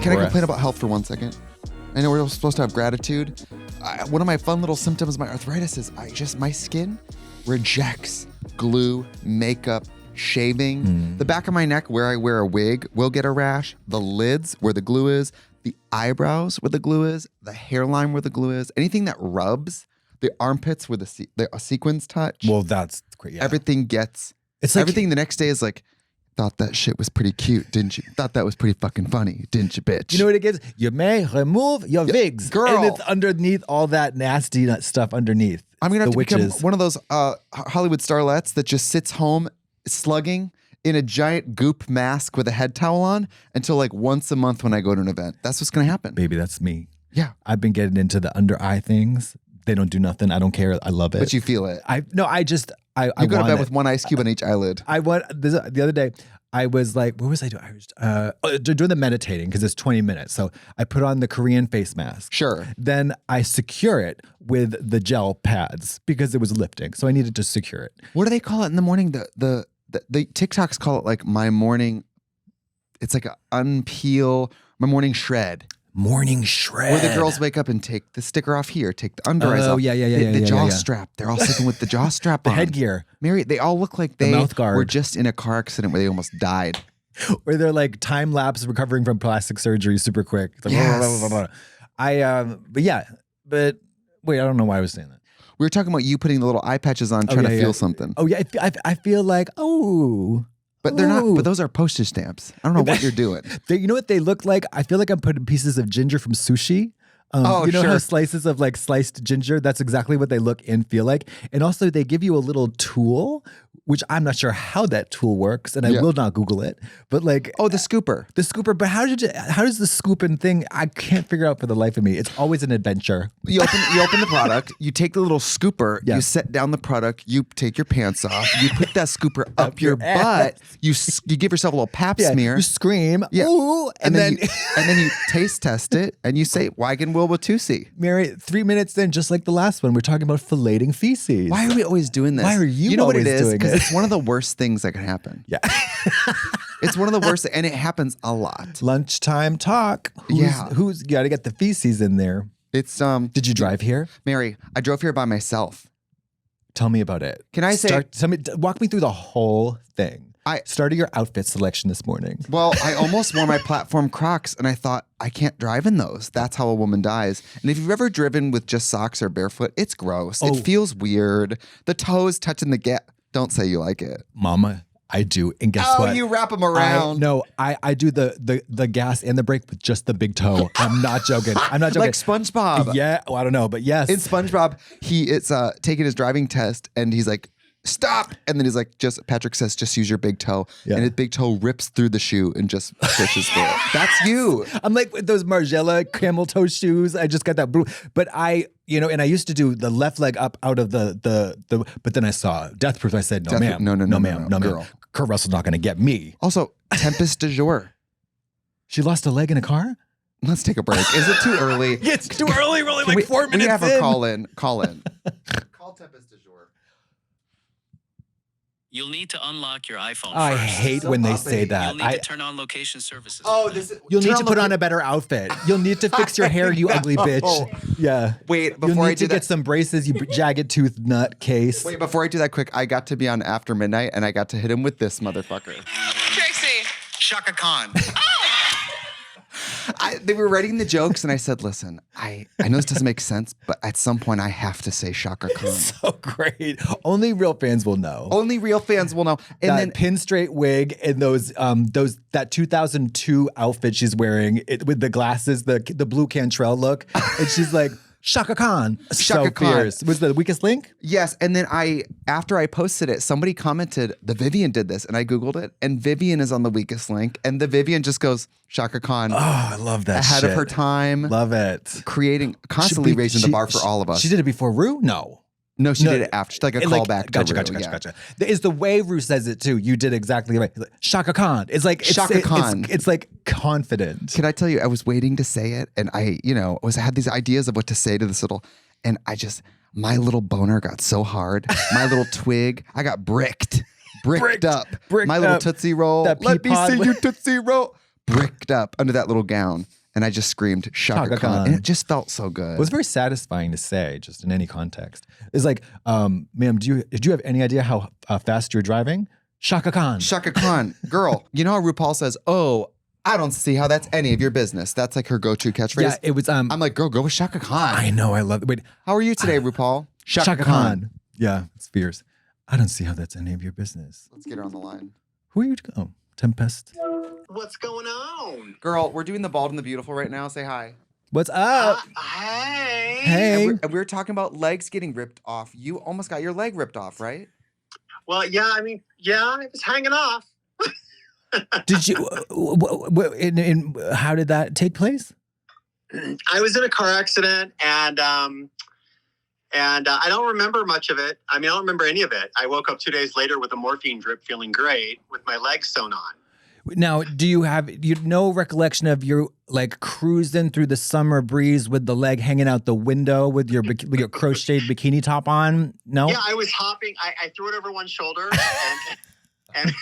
Can I complain about health for 1 second? I know we're supposed to have gratitude. One of my fun little symptoms of my arthritis is my skin rejects glue, makeup, shaving. The back of my neck where I wear a wig will get a rash. The lids where the glue is, the eyebrows where the glue is, the hairline where the glue is, anything that rubs, the armpits where the sequins touch. Well, that's great. Yeah. Everything gets, it's like, everything the next day is like, thought that shit was pretty cute, didn't you? Thought that was pretty fucking funny, didn't you, bitch? You know what it gives? You may remove your wigs. Girl. And it's underneath all that nasty stuff underneath. I'm going to have to become witches. one of those Hollywood starlets that just sits home slugging in a giant goop mask with a head towel on until like once a month when I go to an event. That's what's going to happen. Baby, that's me. Yeah. I've been getting into the under eye things. They don't do nothing. I don't care. I love it. But you feel it. I You go to bed with one ice cube on each eyelid. The other day, I was like, what was I doing? I was doing the meditating because it's 20 minutes. So I put on the Korean face mask. Sure. Then I secure it with the gel pads because it was lifting. So I needed to secure it. What do they call it in the morning? The TikToks call it like my morning. It's like my morning shred. Morning shred. Where the girls wake up and take the sticker off here, take the under eyes off. Oh, yeah. The jaw strap. They're all sitting with the jaw strap the on. headgear. Mary, they all look like they mouth guard. were just in a car accident where they almost died. Where they're like time lapse recovering from plastic surgery super quick. It's like, Yes. blah, blah, blah, blah. But wait, I don't know why I was saying that. We were talking about you putting the little eye patches on trying to feel something. Oh yeah, I feel like, But they're not, but those are postage stamps. I don't know what you're doing. You know what they look like? I feel like I'm putting pieces of ginger from sushi. You know how slices of like sliced ginger, that's exactly what they look and feel like. And also they give you a little tool, which I'm not sure how that tool works, and I will not Google it. But like, the scooper. The scooper, but how does the scooping thing, I can't figure out for the life of me. It's always an adventure. You open the product, you take the little scooper, you set down the product, you take your pants off, you put that scooper up your butt, you give yourself a little pap smear. You scream, ooh, and then you taste test it, and you say, Wagon Will Watusi. Mary, 3 minutes in, just like the last one, we're talking about filleting feces. Why are we always doing this? Why are you know what always it is? doing it? Because it's one of the worst things that can happen. Yeah. It's one of the worst, and it happens a lot. Lunchtime talk. Who's got to get the feces in there? It's Did you drive here? Mary, I drove here by myself. Tell me about it. Can I walk me through the whole thing. I started your outfit selection this morning. Well, I almost wore my platform Crocs, and I thought, I can't drive in those. That's how a woman dies. And if you've ever driven with just socks or barefoot, it's gross. It feels weird. The toes touching the Don't say you like it. Mama, I do. And guess what? Oh, you wrap them around. I do the gas and the brake with just the big toe. I'm not joking. Like SpongeBob. Yeah. Well, I don't know, but yes. In SpongeBob, he is taking his driving test, and he's like, stop. And then he's like, Patrick says, just use your big toe. Yeah. And his big toe rips through the shoe and just pushes through it. That's you. I'm like with those Margiela camel toe shoes. I just got that blue. But and I used to do the left leg up out of the but then I saw Death Proof. I said, no, ma'am. No, ma'am. Girl. Kurt Russell's not going to get me. Also, Tempest du jour. She lost a leg in a car? Let's take a break. Is it too early? It's too early. We're only like 4 minutes in. We have her call in. Call Tempest du jour. You'll need to unlock your iPhone I first. hate when they say that. You'll need to turn on location services. You'll need to put on a better outfit. You'll need to fix your hair, you ugly bitch. Yeah. Wait, before I do that, get some braces, you jagged tooth nut case. Wait, before I do that quick, I got to be on After Midnight, and I got to hit him with this motherfucker. Trixie. Chaka Khan. They were writing the jokes, and I said, listen, I know this doesn't make sense, but at some point I have to say Chaka Khan. So great. Only real fans will know. Only real fans will know. And that pin straight wig and that 2002 outfit she's wearing with the glasses, the blue Cantrell look. And she's like, Chaka Khan. Chaka Khan. Fierce. Was the weakest link? Yes. And then after I posted it, somebody commented, the Vivian did this. And I Googled it. And Vivian is on the weakest link. And the Vivian just goes, Chaka Khan. Oh, I love that ahead of her time. Love it. Constantly raising the bar for all of us. She did it before Ru? No, she did it after. She's like a callback. Gotcha. It's the way Ru says it too. You did exactly right. Chaka Khan. It's like Chaka Khan. It's like confident. Can I tell you? I was waiting to say it, and I had these ideas of what to say to this and my little boner got so hard. My little twig, I got bricked up. My little Tootsie Roll. Let me see you Tootsie Roll. bricked up under that little gown. And I just screamed, Chaka Khan. And it just felt so good. It was very satisfying to say, just in any context. It's like, ma'am, did you have any idea how fast you're driving? Chaka Khan. Chaka Khan. Girl, you know how RuPaul says, oh, I don't see how that's any of your business. That's like her go-to catchphrase. Yeah, it was. I'm like, girl, go with Chaka Khan. I know, I love it. Wait, how are you today, RuPaul? Chaka Khan. Yeah, it's fierce. I don't see how that's any of your business. Let's get her on the line. Who are you? Oh, Tempest. What's going on? Girl, we're doing the Bald and the Beautiful right now. Say hi. What's up? Hey. Hey. And we were talking about legs getting ripped off. You almost got your leg ripped off, right? Well, yeah, I mean, yeah, it was hanging off. Did you? How did that take place? I was in a car accident, and I don't remember much of it. I mean, I don't remember any of it. I woke up 2 days later with a morphine drip, feeling great, with my legs sewn on. Now, do you have no recollection of you like cruising through the summer breeze with the leg hanging out the window with your crocheted bikini top on? No? Yeah, I was hopping. I threw it over one shoulder and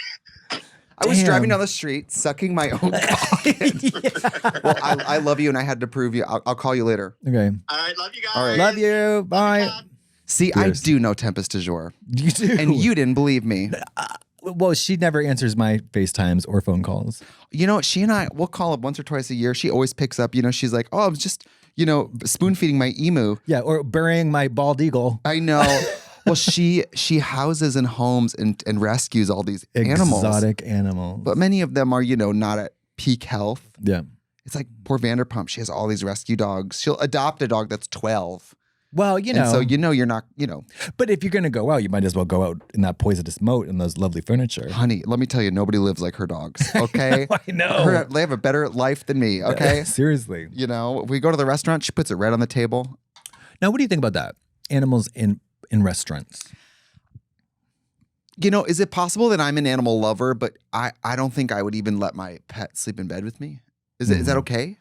I was Damn. driving down the street, sucking my own cock. Yeah. Well, I love you, and I had to prove you. I'll call you later. Okay. all right, love you guys. All right. Love you. Bye. See, Fierce. I do know Tempest du jour. You do. And you didn't believe me. Well, she never answers my FaceTimes or phone calls. You know, she and I, we'll call up once or twice a year. She always picks up, she's like, oh, I was just, spoon feeding my emu. Yeah, or burying my bald eagle. I know. Well, she houses and homes and rescues all these animals. Exotic animals. But many of them are, not at peak health. Yeah. It's like poor Vanderpump. She has all these rescue dogs. She'll adopt a dog that's 12. Well, And so you're not, But if you're going to go out, you might as well go out in that poisonous moat and those lovely furniture. Honey, let me tell you, nobody lives like her dogs, okay? I know. They have a better life than me, okay? Seriously. If we go to the restaurant, she puts it right on the table. Now, what do you think about that? Animals in restaurants. Is it possible that I'm an animal lover, but I don't think I would even let my pet sleep in bed with me? Is that okay?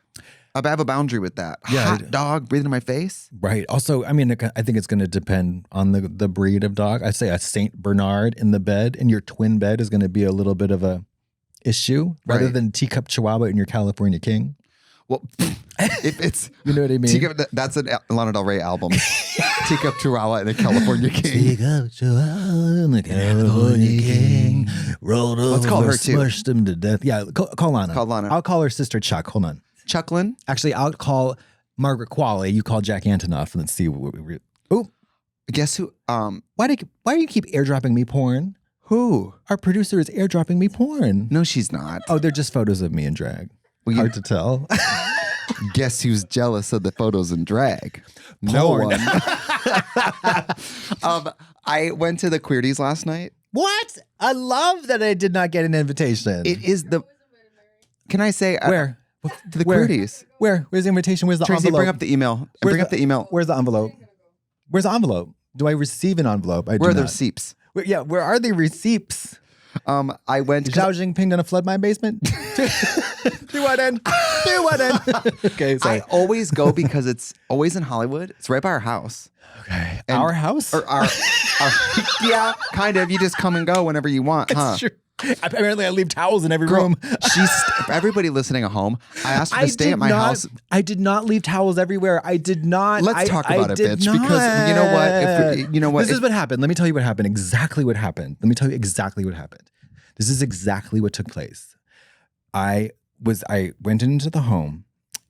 I have a boundary with that. Yeah. Hot dog breathing in my face? Right. Also, I mean, I think it's going to depend on the breed of dog. I'd say a Saint Bernard in the bed, in your twin bed, is going to be a little bit of a issue rather Right. than teacup Chihuahua in your California King. Well, if it's You know what I mean? Teacup, that's an Lana Del Rey album. Teacup Chihuahua and the California King. Teacup Chihuahua and the California King rolled over, Let's call her too. smushed him to death. Yeah, call Lana. Call Lana. I'll call her sister Chuck. Hold on. Chucklin? Actually, I'll call Margaret Qualley. You call Jack Antonoff. Let's see what we. Oh, Guess who? why do you keep airdropping me porn? Who? Our producer is airdropping me porn. No, she's not. Oh, they're just photos of me in drag. Well, Hard to tell. Guess who's jealous of the photos in drag? Porn. No one. I went to the Queerties last night. What? I love that I did not get an invitation. It is the. Can I say Where? to the Where? Queerties? Where's the invitation? Where's the Tracy, envelope? bring up the email. Bring up the email. Where's the envelope? Where's the envelope? Do I receive an envelope? I Where are do the not. receipts? Where are the receipts? I went. Is Zhao Jinping gonna flood my basement? Do what end? Do what end? Okay, sorry. I always go because it's always in Hollywood. It's right by our house. Okay. And- Our house? Or our yeah, kind of. You just come and go whenever you want, huh? Sure. Apparently, I leave towels in every Girl, room. everybody listening at home, I asked her to stay at my house. I did not leave towels everywhere. I did not. Let's talk about it, did bitch, because you know what? This is what happened. Let me tell you what happened. Exactly what happened. Let me tell you exactly what happened. This is exactly what took place. I went into the home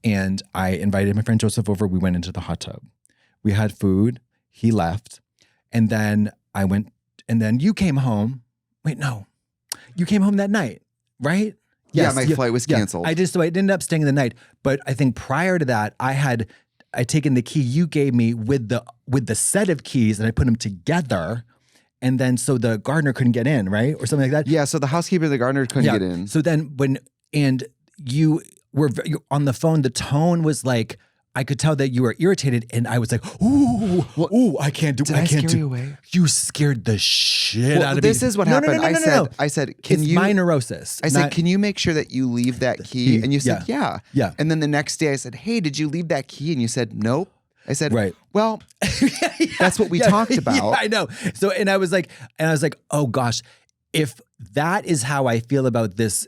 and I invited my friend Joseph over. We went into the hot tub. We had food. He left. And then I went, and then you came home. Wait, no. You came home that night, right? Yeah, my flight was canceled. I ended up staying the night. But I think prior to that, I'd taken the key you gave me with the set of keys and I put them together. And then so the gardener couldn't get in, right? Or something like that. Yeah, so the housekeeper and the gardener couldn't get in. So then you were on the phone, the tone was like, I could tell that you were irritated, and I was like, ooh, I can't do. Did I scare you away? You scared the shit out of me. This is what happened. I said, can it's you? my neurosis. I said, can you make sure that you leave that key? And you said, yeah. Yeah. And then the next day I said, hey, did you leave that key? And you said, nope. I said, right. Well, that's what we talked about. Yeah, I know. So, and I was like, oh gosh, if that is how I feel about this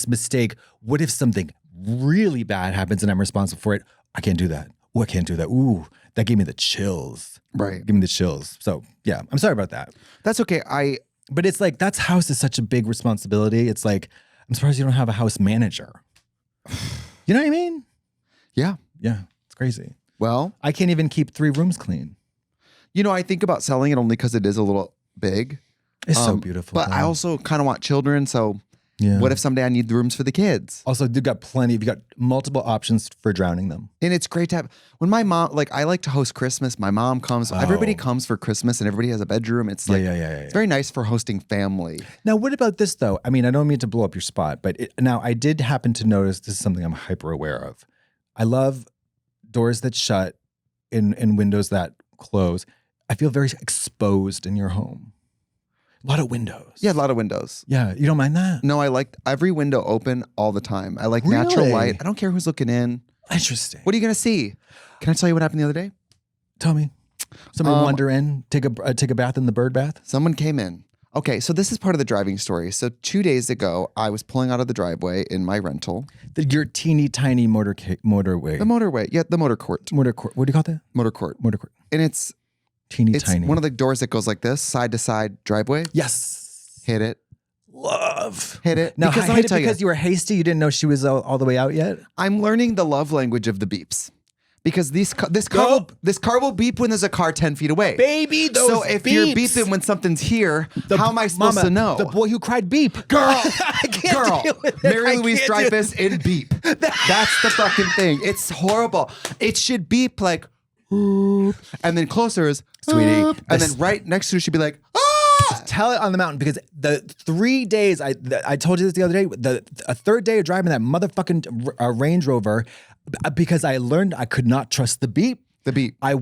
mistake. What if something really bad happens and I'm responsible for it? I can't do that. Oh, I can't do that. Ooh, that gave me the chills. Right. Give me the chills. So yeah, I'm sorry about that. That's okay. But it's like, that's house is such a big responsibility. It's like, I'm surprised you don't have a house manager. You know what I mean? Yeah. Yeah, it's crazy. Well, I can't even keep 3 rooms clean. I think about selling it only because it is a little big. It's so beautiful. But though. I also kind of want children. So Yeah. what if someday I need the rooms for the kids? Also, you've got multiple options for drowning them. And it's great to have, when my mom, I like to host Christmas. My mom comes, everybody comes for Christmas and everybody has a bedroom. It's it's very nice for hosting family. Now, what about this though? I mean, I don't mean to blow up your spot, but now I did happen to notice this is something I'm hyper aware of. I love doors that shut and windows that close. I feel very exposed in your home. A lot of windows. Yeah, a lot of windows. Yeah, you don't mind that? No, I like every window open all the time. I like natural light. I don't care who's looking in. Interesting. What are you going to see? Can I tell you what happened the other day? Tell me. Somebody wander in, take a bath in the bird bath? Someone came in. Okay, so this is part of the driving story. So 2 days ago, I was pulling out of the driveway in my rental. Your teeny tiny motorway. The motorway. Yeah, the motor court. Motor court. What do you call that? Motor court. Motor court. And it's tiny. one of the doors that goes like this, side to side driveway. Yes. Hit it. Love. Hit it. Now, because hit it because you were hasty? You didn't know she was all the way out yet? I'm learning the love language of the beeps. Because this car will beep when there's a car 10 feet away. Baby, those So if you're beeping when something's here, how am I supposed to know? The boy who cried beep. Girl, I can't deal with it. Mary I Louise can't Dreyfus in beep. That's the fucking thing. It's horrible. It should beep like, and then closer is, sweetie. And then right next to it should be like, Tell it on the mountain because the 3 days, I told you this the other day, a third day of driving that motherfucking Range Rover, because I learned I could not trust the beep. The beep. I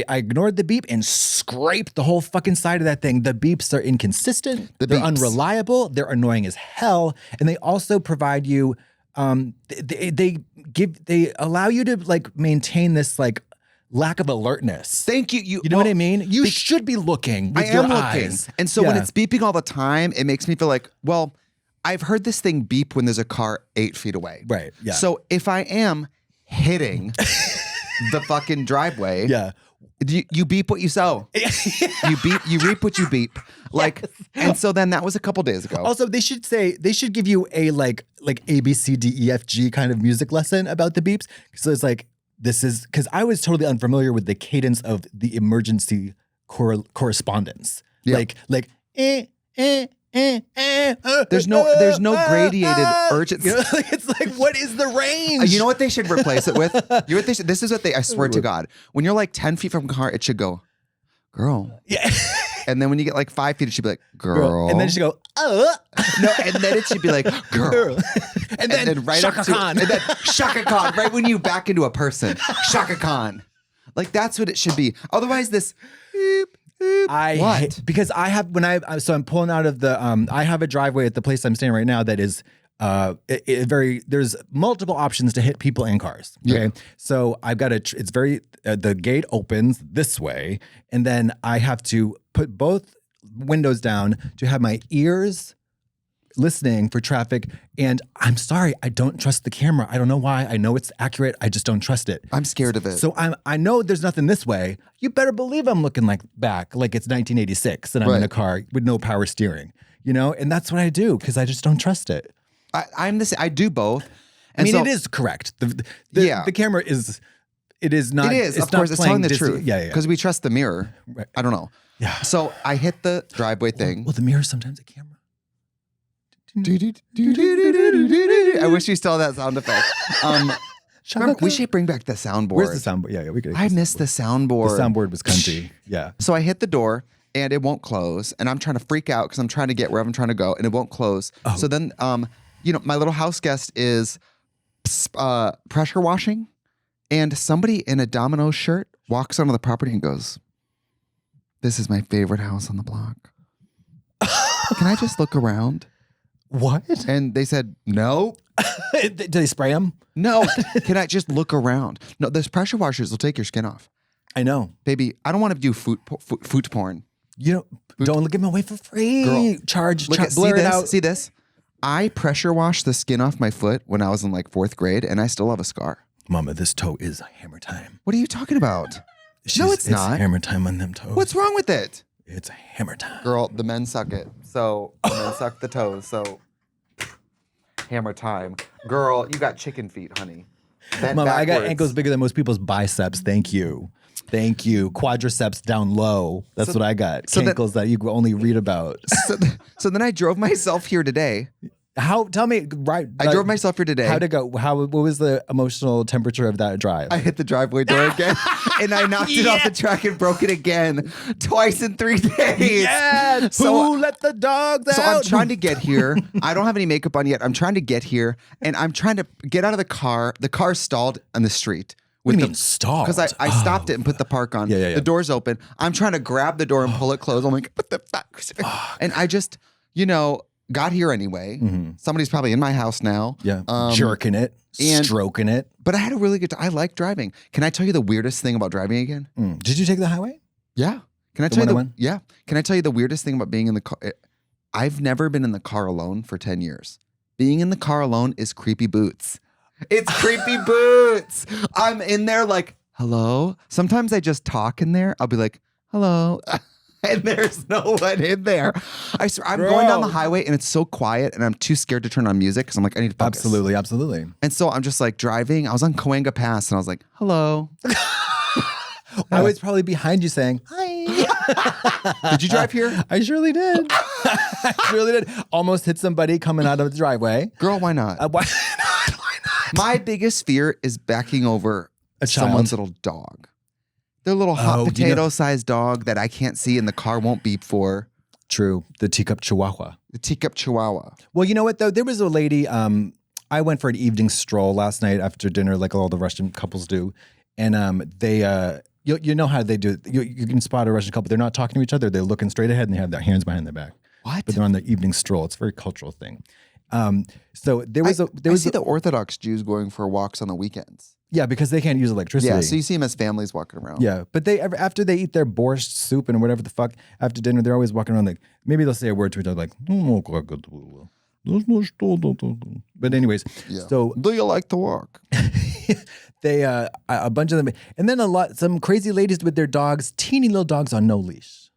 ignored the beep and scraped the whole fucking side of that thing. The beeps are inconsistent. They're unreliable. They're annoying as hell. And they also provide you, they allow you to maintain this lack of alertness. Thank you. You know what I mean? You should be looking with your eyes. And so when it's beeping all the time, it makes me feel like, well, I've heard this thing beep when there's a car 8 feet away. Right. Yeah. So if I am hitting the fucking driveway, you beep what you sow. You reap what you beep. And so then that was a couple days ago. Also, they should give you a like A, B, C, D, E, F, G kind of music lesson about the beeps. So it's this is because I was totally unfamiliar with the cadence of the emergency correspondence. Yeah. There's no gradiated urgency. It's what is the range? You know what they should replace it with? This is what I swear to God. When you're 10 feet from a car, it should go, girl. Yeah. And then when you get 5 feet, it should be girl. And then it should go, No, and then it should be girl. And then right Chaka Khan. And then Chaka Khan, right when you back into a person. Chaka Khan. That's what it should be. Otherwise, this beep, beep. Because I have, so I'm pulling out of the, I have a driveway at the place I'm staying right now that is, there's multiple options to hit people and cars. Okay. Yeah. So I've got the gate opens this way, and then I have to put both windows down to have my ears listening for traffic. And I'm sorry, I don't trust the camera. I don't know why. I know it's accurate. I just don't trust it. I'm scared of it. So I know there's nothing this way. You better believe I'm looking back like it's 1986 and I'm in a car with no power steering, and that's what I do because I just don't trust it. I do both. And it is correct. The camera is. It is not. It is. It's of course, it's telling the truth. Yeah. Because we trust the mirror. Right. I don't know. Yeah. So I hit the driveway thing. Well, the mirror is sometimes a camera. I wish we still had that sound effect. Remember, we should bring back the soundboard. Where's the soundboard? Yeah, we could. I missed the soundboard. The soundboard was cunty. Yeah. So I hit the door and it won't close, and I'm trying to freak out because I'm trying to get wherever I'm trying to go, and it won't close. Oh. So then, my little house guest is pressure washing, and somebody in a Domino's shirt walks onto the property and goes, "This is my favorite house on the block. Can I just look around?" What? And they said, "No." Did they spray them? No. Can I just look around? No, those pressure washers will take your skin off. I know. Baby, I don't want to do food porn. Don't give them away for free. Girl, Charge, Look at blur it out. See this? I pressure washed the skin off my foot when I was in like 4th grade, and I still have a scar. Mama, this toe is hammer time. What are you talking about? No, it's not. It's hammer time on them toes. What's wrong with it? It's hammer time. Girl, the men suck it. So the men suck the toes. So hammer time. Girl, you got chicken feet, honey. Bent Mama, I got backwards. ankles bigger than most people's biceps. Thank you. Quadriceps down low. That's what I got. Ankles that you only read about. So then I drove myself here today. Tell me, right? I drove myself here today. How'd it go? What was the emotional temperature of that drive? I hit the driveway door again, and I knocked it off the track and broke it again twice in 3 days. Yeah. Who let the dogs out? So I'm trying to get here. I don't have any makeup on yet. I'm trying to get here, and I'm trying to get out of the car. The car's stalled on the street. What do you mean stalled? Because I stopped it and put the park on. Yeah. The door's open. I'm trying to grab the door and pull it closed. I'm like, what the fuck? And I just, got here anyway. Mm-hmm. Somebody's probably in my house now. Yeah. Jerking it, stroking it. But I had a really good time. I like driving. Can I tell you the weirdest thing about driving again? Did you take the highway? Yeah. Can I tell you yeah. Can I tell you the weirdest thing about being in the car? I've never been in the car alone for 10 years. Being in the car alone is creepy boots. It's creepy boots. I'm in there like, hello. Sometimes I just talk in there. I'll be like, hello. And there's no one in there. I'm going down the highway and it's so quiet and I'm too scared to turn on music because I'm like, I need to focus. Absolutely. And so I'm just like driving. I was on Cahuenga Pass and I was like, hello. I was probably behind you saying, hi. Did you drive here? I surely did. Almost hit somebody coming out of the driveway. Girl, why not? Why not? My biggest fear is backing over someone's little dog. Their little hot potato-sized dog that I can't see and the car won't beep for. True. The teacup chihuahua. The teacup chihuahua. Well, you know what, though? There was a lady, I went for an evening stroll last night after dinner, like all the Russian couples do. And they, you know how they do it. You can spot a Russian couple. They're not talking to each other. They're looking straight ahead and they have their hands behind their back. What? But they're on the evening stroll. It's a very cultural thing. So there was I see the Orthodox Jews going for walks on the weekends. Yeah, because they can't use electricity. Yeah, so you see them as families walking around. Yeah, but after they eat their borscht soup and whatever the fuck after dinner, they're always walking around like, maybe they'll say a word to each other like, but anyways, so do you like to walk? they a bunch of them, and then some crazy ladies with their dogs, teeny little dogs on no leash.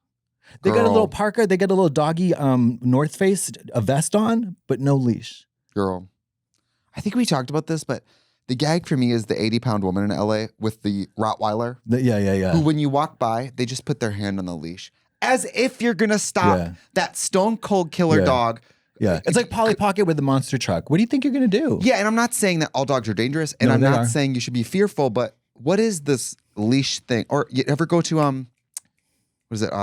They got a little parka, they got a little doggy North Face, a vest on, but no leash. Girl, I think we talked about this, but the gag for me is the 80-pound woman in LA with the Rottweiler. Yeah. Who, when you walk by, they just put their hand on the leash. As if you're going to stop that stone cold killer dog. Yeah. It's like Polly Pocket with the monster truck. What do you think you're going to do? Yeah, and I'm not saying that all dogs are dangerous, and I'm not saying you should be fearful, but what is this leash thing? Or you ever go to, what is it?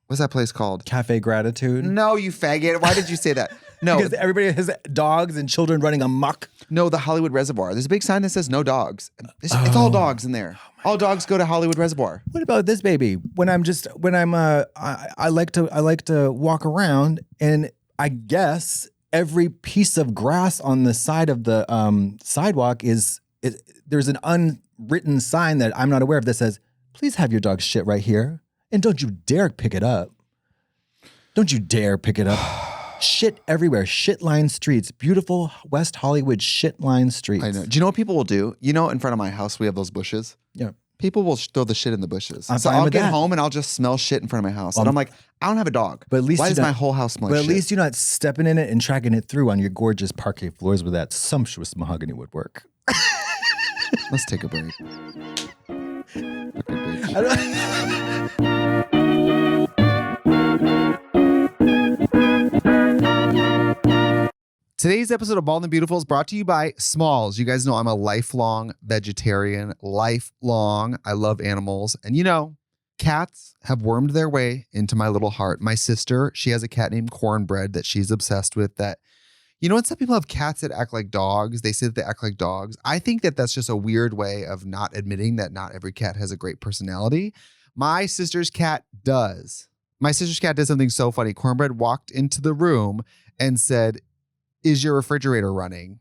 What's that place called? Cafe Gratitude? No, you faggot. Why did you say that? No. Because everybody has dogs and children running amok. No, the Hollywood Reservoir. There's a big sign that says no dogs. It's all dogs in there. All dogs go to Hollywood Reservoir. What about this baby? I like to walk around, and I guess every piece of grass on the side of the sidewalk there's an unwritten sign that I'm not aware of that says, please have your dog shit right here. And don't you dare pick it up. Don't you dare pick it up. Shit everywhere. Shit-lined streets. Beautiful West Hollywood shit-lined streets. I know. Do you know what people will do? You know, in front of my house, we have those bushes. Yeah. People will throw the shit in the bushes. I'm so fine I'll with get that. home and I'll just smell shit in front of my house. And I'm like, I don't have a dog. But at least why does my whole house smell like shit? But at least you're not stepping in it and tracking it through on your gorgeous parquet floors with that sumptuous mahogany woodwork. Let's take a break. Okay, bitch. Today's episode of Bald and Beautiful is brought to you by Smalls. You guys know I'm a lifelong vegetarian. Lifelong. I love animals. And you know, cats have wormed their way into my little heart. My sister, she has a cat named Cornbread that she's obsessed with. That, you know, when some people have cats that act like dogs, they say that they act like dogs. I think that that's just a weird way of not admitting that not every cat has a great personality. My sister's cat does. My sister's cat did something so funny. Cornbread walked into the room and said, is your refrigerator running?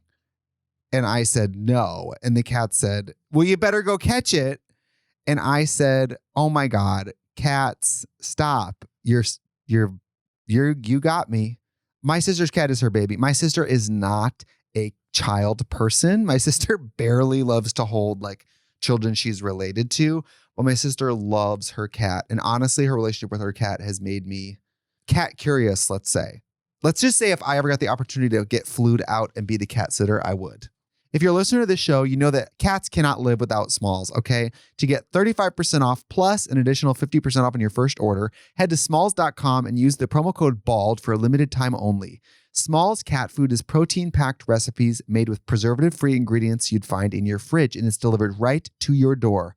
And I said, no. And the cat said, well, you better go catch it. And I said, oh my God, cats, stop. You got me. My sister's cat is her baby. My sister is not a child person. My sister barely loves to hold like children she's related to, but my sister loves her cat. And honestly, her relationship with her cat has made me cat curious, let's say. Let's just say if I ever got the opportunity to get flued out and be the cat sitter, I would. If you're a listener to this show, you know that cats cannot live without Smalls, okay? To get 35% off plus an additional 50% off on your first order, head to smalls.com and use the promo code BALD for a limited time only. Smalls cat food is protein-packed recipes made with preservative-free ingredients you'd find in your fridge, and it's delivered right to your door.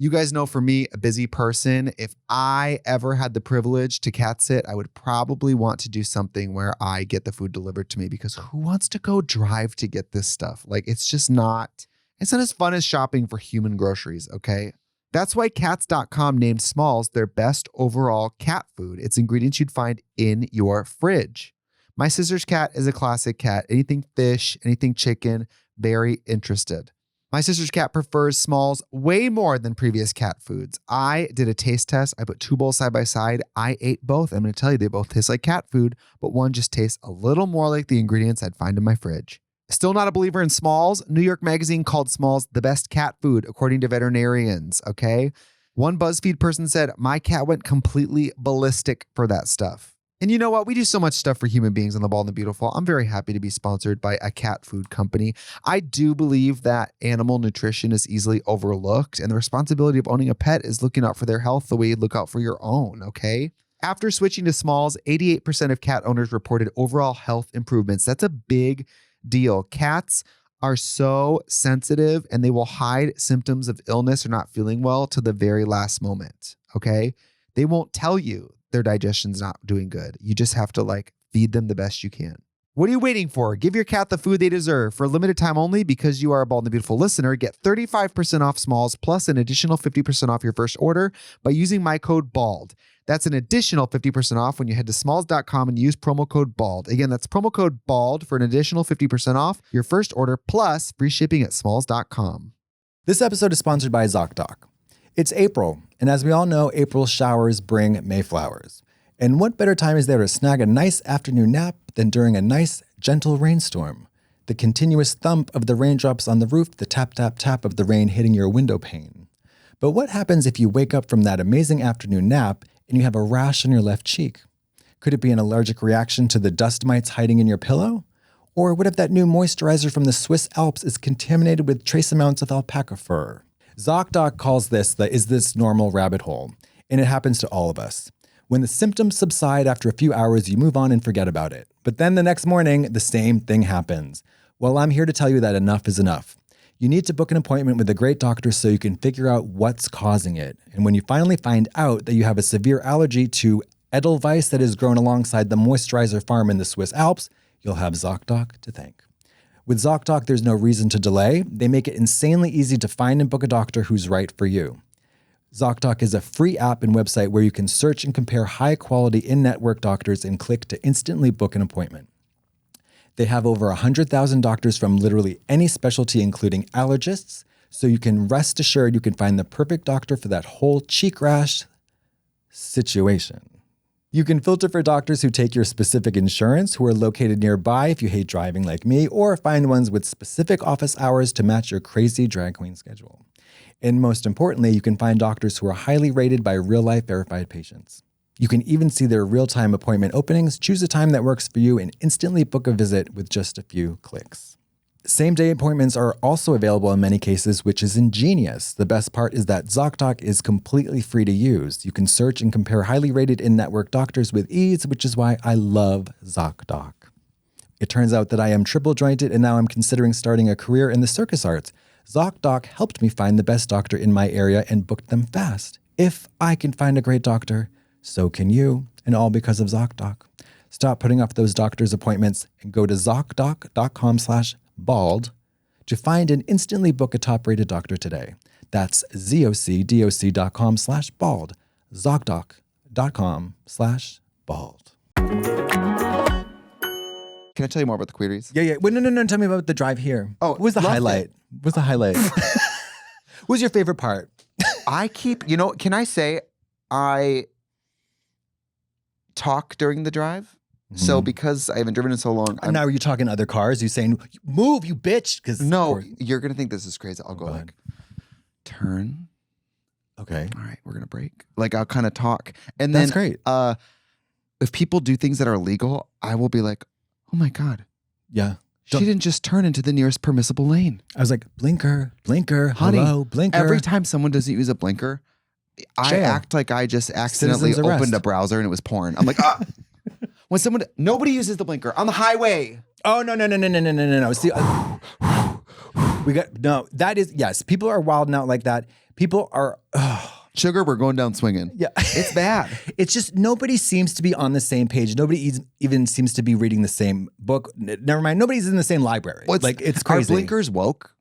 You guys know, for me, a busy person, if I ever had the privilege to cat sit, I would probably want to do something where I get the food delivered to me, because who wants to go drive to get this stuff? Like, it's not as fun as shopping for human groceries, okay? That's why Cats.com named Smalls their best overall cat food. It's ingredients you'd find in your fridge. My sister's cat is a classic cat. Anything fish, anything chicken, very interested. My sister's cat prefers Smalls way more than previous cat foods. I did a taste test. I put 2 bowls side by side. I ate both. I'm going to tell you, they both taste like cat food, but one just tastes a little more like the ingredients I'd find in my fridge. Still not a believer in Smalls? New York Magazine called Smalls the best cat food, according to veterinarians, okay? One BuzzFeed person said, my cat went completely ballistic for that stuff. And you know what? We do so much stuff for human beings on The Bald and the Beautiful. I'm very happy to be sponsored by a cat food company. I do believe that animal nutrition is easily overlooked, and the responsibility of owning a pet is looking out for their health the way you look out for your own, okay? After switching to Smalls, 88% of cat owners reported overall health improvements. That's a big deal. Cats are so sensitive, and they will hide symptoms of illness or not feeling well to the very last moment, okay? They won't tell you their digestion's not doing good. You just have to feed them the best you can. What are you waiting for? Give your cat the food they deserve. For a limited time only, because you are a Bald and the Beautiful listener, get 35% off Smalls plus an additional 50% off your first order by using my code BALD. That's an additional 50% off when you head to smalls.com and use promo code BALD. Again, that's promo code BALD for an additional 50% off your first order plus free shipping at smalls.com. This episode is sponsored by ZocDoc. It's April, and as we all know, April showers bring Mayflowers. And what better time is there to snag a nice afternoon nap than during a nice, gentle rainstorm? The continuous thump of the raindrops on the roof, the tap, tap, tap of the rain hitting your window pane. But what happens if you wake up from that amazing afternoon nap and you have a rash on your left cheek? Could it be an allergic reaction to the dust mites hiding in your pillow? Or what if that new moisturizer from the Swiss Alps is contaminated with trace amounts of alpaca fur? ZocDoc calls this the "is this normal" rabbit hole, and it happens to all of us. When the symptoms subside after a few hours, you move on and forget about it. But then the next morning, the same thing happens. Well, I'm here to tell you that enough is enough. You need to book an appointment with a great doctor so you can figure out what's causing it. And when you finally find out that you have a severe allergy to Edelweiss that is grown alongside the moisturizer farm in the Swiss Alps, you'll have ZocDoc to thank. With ZocDoc, there's no reason to delay. They make it insanely easy to find and book a doctor who's right for you. ZocDoc is a free app and website where you can search and compare high-quality in-network doctors and click to instantly book an appointment. They have over 100,000 doctors from literally any specialty, including allergists, so you can rest assured you can find the perfect doctor for that whole cheek rash situation. You can filter for doctors who take your specific insurance, who are located nearby if you hate driving like me, or find ones with specific office hours to match your crazy drag queen schedule. And most importantly, you can find doctors who are highly rated by real-life verified patients. You can even see their real-time appointment openings, choose a time that works for you, and instantly book a visit with just a few clicks. Same-day appointments are also available in many cases, which is ingenious. The best part is that ZocDoc is completely free to use. You can search and compare highly rated in-network doctors with ease, which is why I love ZocDoc. It turns out that I am triple jointed and now I'm considering starting a career in the circus arts. ZocDoc helped me find the best doctor in my area and booked them fast. If I can find a great doctor, so can you, and all because of ZocDoc. Stop putting off those doctor's appointments and go to ZocDoc.com/bald to find and instantly book a top-rated doctor today. That's ZocDoc.com/bald. ZocDoc.com/bald. Can I tell you more about the queries? Yeah. Wait, no. Tell me about the drive here. Oh, what was the highlight? What was the highlight? What was your favorite part? Can I say, I talk during the drive. So because I haven't driven in so long, now are you talking to other cars? You saying, move, you bitch? No, you're gonna think this is crazy. I'll go Go like, ahead. turn. Okay. All right, we're gonna brake. Like I'll kind of talk, and That's then great. if people do things that are illegal, I will be like, oh my god, Yeah. she didn't just turn into the nearest permissible lane. I was like, blinker, blinker, Honey, hello, blinker. Every time someone doesn't use a blinker, I Jail. act like I just accidentally Citizen's arrest. opened a browser and it was porn. I'm like, when nobody uses the blinker on the highway. Oh, no. See, that is, yes, people are wilding out like that. People are, Sugar, we're going down swinging. yeah. It's bad. It's just nobody seems to be on the same page. Nobody even seems to be reading the same book. Never mind. Nobody's in the same library. It's crazy. Are blinkers woke?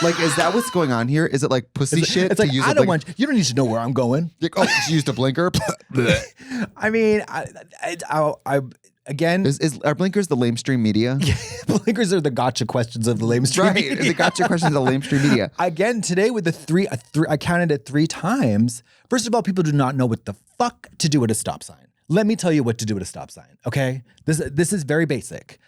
Like, is that what's going on here? Is it like pussy shit? It's like, I don't want you don't need to know where I'm going. Like, oh, she used a blinker. I mean, again, are blinkers the lamestream media? blinkers are the gotcha questions of the lamestream media. Right, the gotcha questions of the lamestream media. Again, today with I counted it 3 times. First of all, people do not know what the fuck to do at a stop sign. Let me tell you what to do at a stop sign, okay? This is very basic.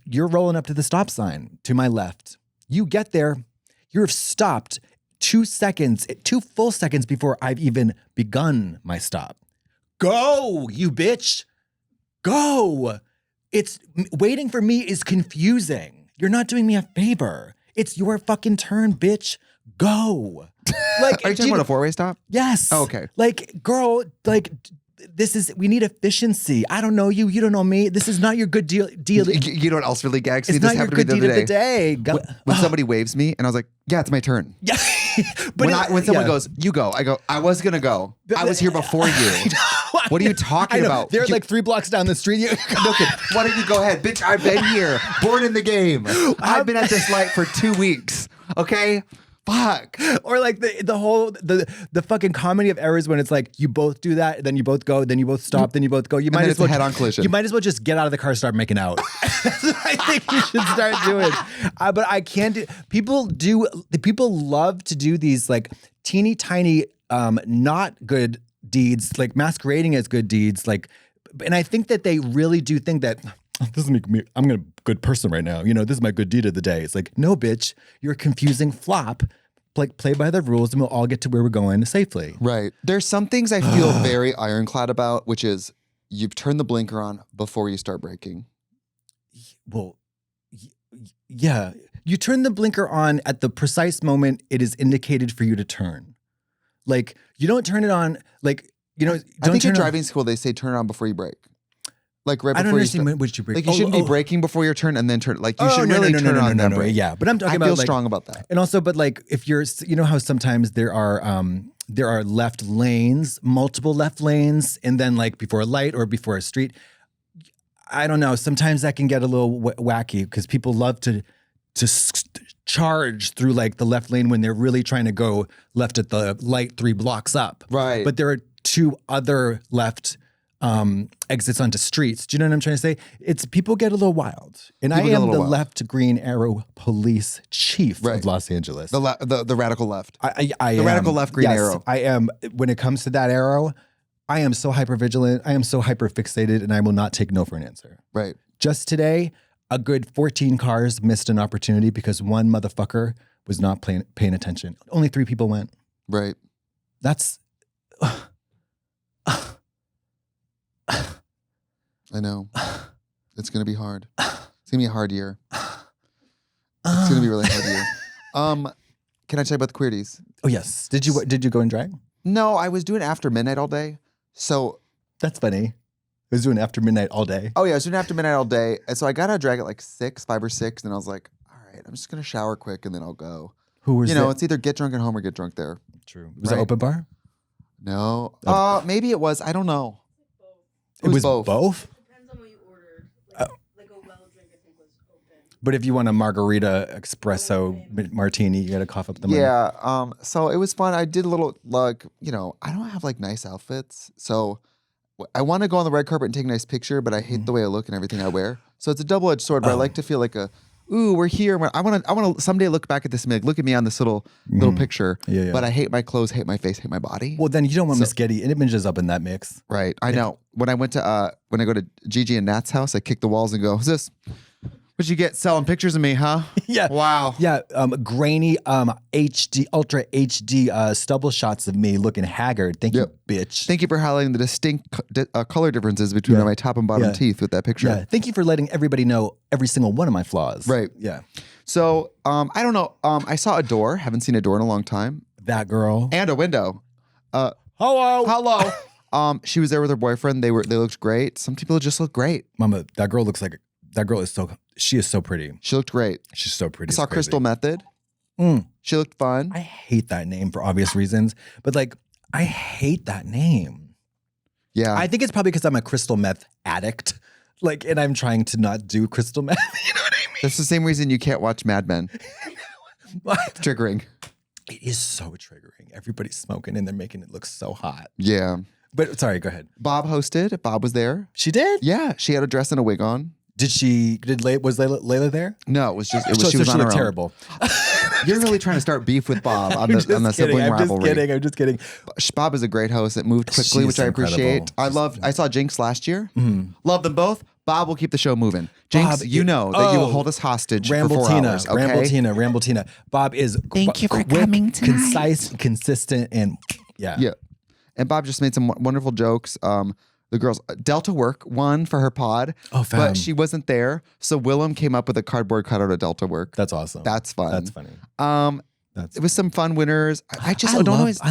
You're rolling up to the stop sign to my left. You get there, you're stopped 2 full seconds before I've even begun my stop. Go, you bitch. Go. Waiting for me is confusing. You're not doing me a favor. It's your fucking turn, bitch. Go. Like, are you talking about a 4-way stop? Yes. Oh, okay. Like, girl, like, we need efficiency. I don't know you. You don't know me. This is not your good deal. You know what else really gags me? It's This not your happened to good me deed the of the other day. When somebody waves me and I was like, yeah, it's my turn. Yeah. But when someone goes, you go, I go, I was going to go. I was here before you. What are you talking about? They're like 3 blocks down the street. No, kid, why don't you go ahead? Bitch, I've been here. Born in the game. I've been at this light for 2 weeks. Okay? Fuck. Or like the fucking comedy of errors when it's like you both do that, then you both go, then you both stop, then you both go. You might as well head-on collision. You might as well just get out of the car and start making out. That's what I think you should start doing. But I can't do. People love to do these like teeny tiny, not good deeds, like masquerading as good deeds. Like, and I think that they really do think that. This is me. I'm a good person right now. You know, this is my good deed of the day. It's like, no, bitch, you're a confusing flop. Like, play by the rules and we'll all get to where we're going safely. Right. There's some things I feel very ironclad about, which is you've turned the blinker on before you start braking. Well, yeah. You turn the blinker on at the precise moment it is indicated for you to turn. Like, you don't turn it on, like, you know, I think in driving school, they say turn it on before you brake. Like right before I don't understand what you brake. Like you shouldn't be braking before your turn and then turn. Like you should really turn on that brake. Yeah, but I'm talking about. I feel like, strong about that. And also, but like if you're, you know how sometimes there are left lanes, multiple left lanes, and then like before a light or before a street. I don't know. Sometimes that can get a little wacky because people love to charge through like the left lane when they're really trying to go left at the light 3 blocks up. Right. But there are 2 other left exits onto streets. Do you know what I'm trying to say? It's people get a little wild. And I am the left green arrow police chief of Los Angeles. The radical left. I am. Radical left green arrow. I am. When it comes to that arrow, I am so hyper vigilant. I am so hyper fixated and I will not take no for an answer. Right. Just today, a good 14 cars missed an opportunity because one motherfucker was not paying attention. Only 3 people went. Right. That's... I know. It's going to be hard. It's going to be a hard year. It's going to be a really hard year. Can I tell you about the queerties? Oh, yes. Did you go and drag? No, I was doing after midnight all day. So that's funny. I was doing after midnight all day. Oh, yeah. I was doing after midnight all day. And so I got out of drag at like 5 or 6. And I was like, all right, I'm just going to shower quick and then I'll go. Who was it's either get drunk at home or get drunk there. True. Was it open bar? No. Maybe it was. I don't know. It was both? Depends on what you ordered. Like a well drink, I think, was open. But if you want a margarita espresso martini, you got to cough up the money. Yeah. So it was fun. I did a little, like, I don't have like nice outfits. So I want to go on the red carpet and take a nice picture, but I hate the way I look and everything I wear. So it's a double-edged sword, but I like to feel like ooh, we're here. I want to someday look back at this and be like, look at me on this little picture. Yeah. But I hate my clothes, hate my face, hate my body. Well, then you don't want Miss Getty images up in that mix. Right. I know. When I go to Gigi and Nat's house, I kick the walls and go, who's this? What'd you get selling pictures of me, huh? Yeah. Wow. Yeah. Grainy HD, ultra HD stubble shots of me looking haggard. Thank you, bitch. Thank you for highlighting the distinct color differences between my top and bottom teeth with that picture. Yeah. Thank you for letting everybody know every single one of my flaws. Right. Yeah. So, I don't know. I saw a door. Haven't seen a door in a long time. That girl. And a window. Hello. She was there with her boyfriend. They looked great. Some people just look great. Mama, that girl she is so pretty. She looked great. She's so pretty. I saw Crystal Method. She looked fun. I hate that name for obvious reasons, but like, I hate that name. Yeah. I think it's probably because I'm a crystal meth addict. Like, and I'm trying to not do crystal meth. You know what I mean? That's the same reason you can't watch Mad Men. Triggering. It is so triggering. Everybody's smoking and they're making it look so hot. Yeah. But sorry, go ahead. Bob hosted. Bob was there. She did? Yeah. She had a dress and a wig on. Was Layla there? No, it was just, she so was she on her looked own. terrible. You're really trying to start beef with Bob on the sibling rivalry. I'm just kidding. Bob is a great host. It moved quickly, She's which I appreciate. incredible. I saw Jinx last year. Love them both. Bob will keep the show moving. Jinx, Bob, you know that you will hold us hostage for 4 hours. Okay? Ramble Tina. Bob is Thank you for coming tonight. Concise, consistent, and yeah. And Bob just made some wonderful jokes. The girls, Delta Work won for her pod, but she wasn't there. So Willem came up with a cardboard cutout of Delta Work. That's awesome. That's fun. That's funny. It was some fun winners. I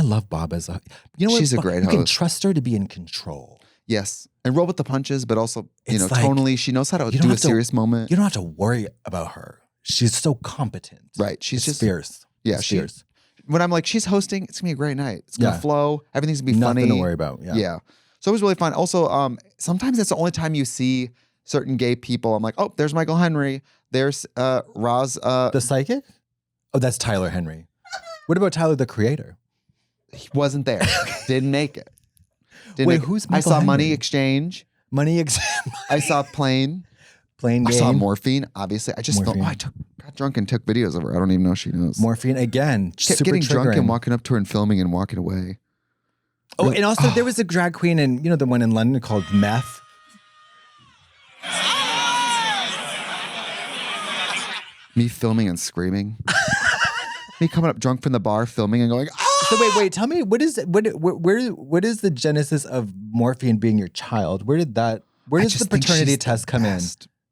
love Bob as a, you know what? She's a great You can host. trust her to be in control. Yes. And roll with the punches, but also, It's like, tonally, she knows how to do a serious moment. You don't have to worry about her. She's so competent. Right. She's just fierce. Yeah. It's fierce. When I'm like, she's hosting, it's gonna be a great night. It's gonna flow. Everything's gonna be funny. Nothing to worry about. Yeah. So it was really fun. Also, sometimes it's the only time you see certain gay people. I'm like, oh, there's Michael Henry. There's Roz. The psychic? Oh, that's Tyler Henry. What about Tyler, the creator? He wasn't there. Didn't make it. Who's Michael I saw Henry? Money Exchange. I saw Plane. Plane I Game. saw Morphine, obviously. I just Morphine. got drunk and took videos of her. I don't even know if she knows. Morphine again. Kept Super getting drunk triggering. and walking up to her and filming and walking away. Oh, and also there was a drag queen in, the one in London called Meth. Me filming and screaming. Me coming up drunk from the bar, filming and going, So wait, tell me what is the genesis of Morphine being your child? Where does the paternity test come in?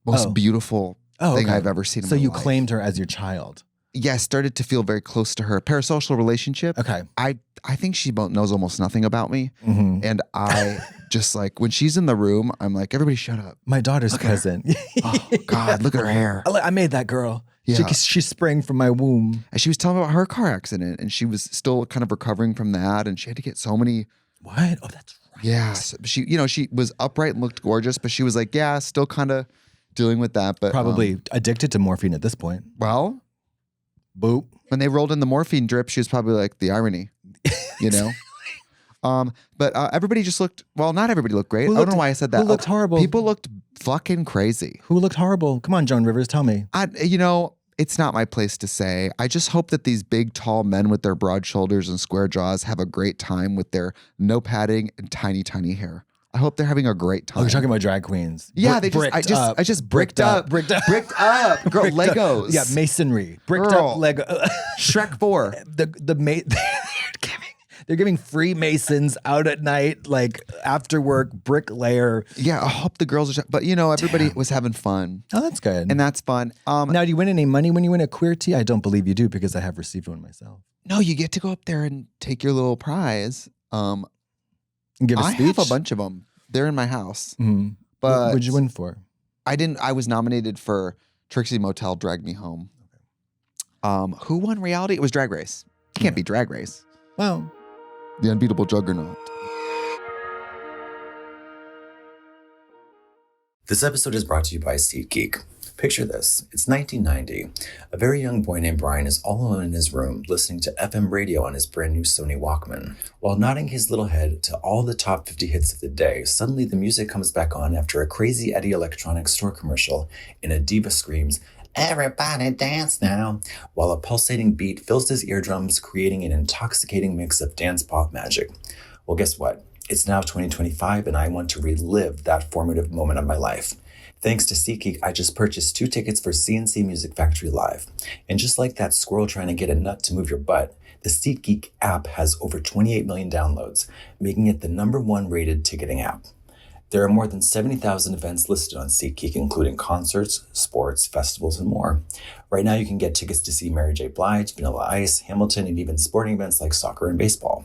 Most beautiful thing okay. I've ever seen in So my you life. claimed her as your child. Yeah, I started to feel very close to her. Parasocial relationship. Okay. I think she knows almost nothing about me. Mm-hmm. And I just like, when she's in the room, I'm like, everybody shut up. My daughter's cousin. Oh, God, look at her hair. I made that girl. Yeah. She sprang from my womb. And she was telling me about her car accident, and she was still kind of recovering from that, and she had to get so many. What? Oh, that's right. Yeah. So she was upright and looked gorgeous, but she was like, yeah, still kind of dealing with that. But Probably addicted to morphine at this point. Well, Boop. when they rolled in the morphine drip, she was probably like, the irony, But everybody just looked, well, not everybody looked great. I don't know why I said that. Who looked horrible? People looked fucking crazy. Who looked horrible? Come on, Joan Rivers, tell me. It's not my place to say. I just hope that these big, tall men with their broad shoulders and square jaws have a great time with their no padding and tiny, tiny hair. I hope they're having a great time. Oh, you're talking about drag queens. Yeah, I just bricked up. Bricked up. Bricked up. Girl, Bricked up. Legos. Yeah, masonry. Bricked Girl. up Lego. Shrek 4. They're giving Freemasons out at night, like after work, bricklayer. Yeah, I hope the girls are, but everybody was having fun. Oh, that's good. And that's fun. Now, do you win any money when you win a queer tea? I don't believe you do because I have received one myself. No, you get to go up there and take your little prize. And give a I speech? have a bunch of them. They're in my house. Mm-hmm. But what'd you win for? I didn't. I was nominated for Trixie Motel Drag Me Home. Who won reality? It was Drag Race. You can't beat Drag Race. Well, The unbeatable juggernaut. This episode is brought to you by SeatGeek. Picture this. It's 1990. A very young boy named Brian is all alone in his room listening to FM radio on his brand new Sony Walkman. While nodding his little head to all the top 50 hits of the day, suddenly the music comes back on after a crazy Eddie Electronics store commercial and a diva screams, Everybody dance now, while a pulsating beat fills his eardrums, creating an intoxicating mix of dance pop magic. Well, guess what? It's now 2025, and I want to relive that formative moment of my life. Thanks to SeatGeek, I just purchased 2 tickets for CNC Music Factory Live. And just like that squirrel trying to get a nut to move your butt, the SeatGeek app has over 28 million downloads, making it the #1 rated ticketing app. There are more than 70,000 events listed on SeatGeek, including concerts, sports, festivals, and more. Right now, you can get tickets to see Mary J. Blige, Vanilla Ice, Hamilton, and even sporting events like soccer and baseball.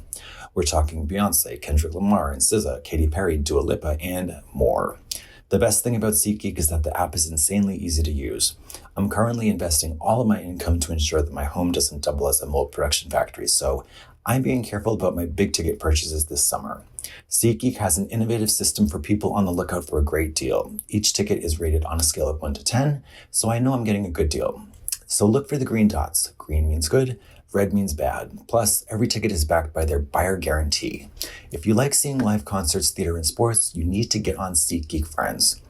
We're talking Beyonce, Kendrick Lamar, and SZA, Katy Perry, Dua Lipa, and more. The best thing about SeatGeek is that the app is insanely easy to use. I'm currently investing all of my income to ensure that my home doesn't double as a mold production factory, so I'm being careful about my big ticket purchases this summer. SeatGeek has an innovative system for people on the lookout for a great deal. Each ticket is rated on a scale of 1 to 10, so I know I'm getting a good deal. So look for the green dots. Green means good, red means bad. Plus, every ticket is backed by their buyer guarantee. If you like seeing live concerts, theater, and sports, you need to get on SeatGeek, friends.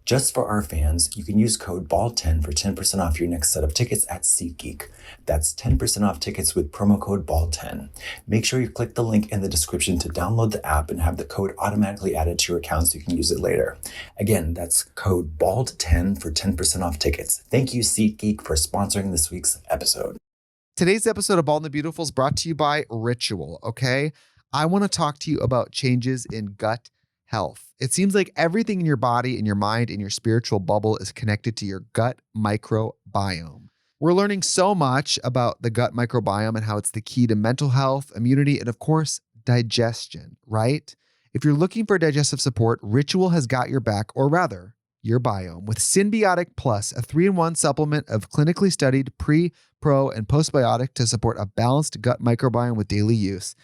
Just for our fans, you can use code BALD10 for 10% off your next set of tickets at SeatGeek. That's 10% off tickets with promo code BALD10. Make sure you click the link in the description to download the app and have the code automatically added to your account so you can use it later. Again, that's code BALD10 for 10% off tickets. Thank you, SeatGeek, for sponsoring this week's episode. Today's episode of Bald and the Beautiful is brought to you by Ritual, okay? I want to talk to you about changes in gut health. It seems like everything in your body, in your mind, in your spiritual bubble is connected to your gut microbiome. We're learning so much about the gut microbiome and how it's the key to mental health, immunity, and of course, digestion, right? If you're looking for digestive support, Ritual has got your back, or rather, your biome, with Symbiotic Plus, a 3-in-1 supplement of clinically studied pre, pro, and postbiotic to support a balanced gut microbiome with daily use.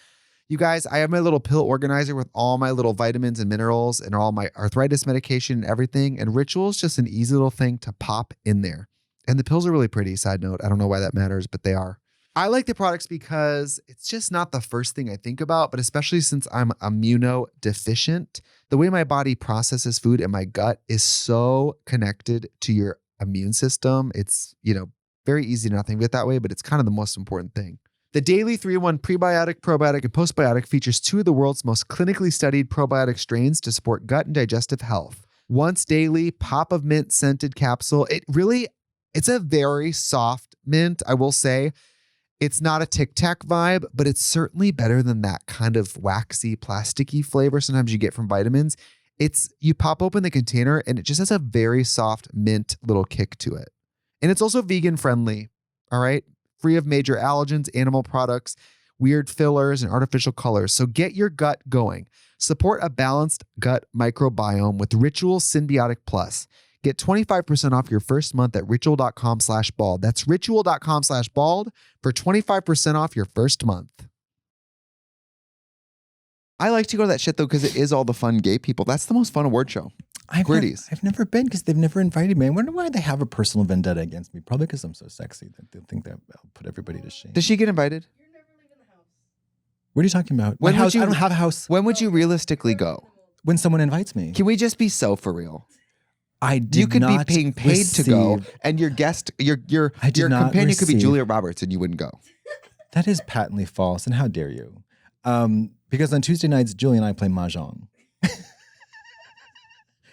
You guys, I have my little pill organizer with all my little vitamins and minerals and all my arthritis medication and everything. And Ritual is just an easy little thing to pop in there. And the pills are really pretty, side note. I don't know why that matters, but they are. I like the products because it's just not the first thing I think about, but especially since I'm immunodeficient, the way my body processes food in my gut is so connected to your immune system. It's, very easy to not think of it that way, but it's kind of the most important thing. The daily 3-in-1 prebiotic, probiotic, and postbiotic features 2 of the world's most clinically studied probiotic strains to support gut and digestive health. Once daily, pop of mint scented capsule. It's a very soft mint, I will say. It's not a Tic Tac vibe, but it's certainly better than that kind of waxy, plasticky flavor sometimes you get from vitamins. You pop open the container and it just has a very soft mint little kick to it. And it's also vegan friendly, all right? Free of major allergens, animal products, weird fillers, and artificial colors. So get your gut going. Support a balanced gut microbiome with Ritual Symbiotic Plus. Get 25% off your first month at ritual.com/bald. That's ritual.com/bald for 25% off your first month. I like to go to that shit though because it is all the fun gay people. That's the most fun award show. I've never been because they've never invited me. I wonder why they have a personal vendetta against me. Probably because I'm so sexy that they think that I'll put everybody to shame. Does she get invited? You're never leaving the house. What are you talking about? When My house, would you- I don't have a house. When would you realistically go? When someone invites me. Can we just be so for real? I did You could be not being paid to go, receive- and your guest, your I did not companion could be receive- Julia Roberts, and you wouldn't go. That is patently false, and how dare you? Because on Tuesday nights, Julie and I play mahjong.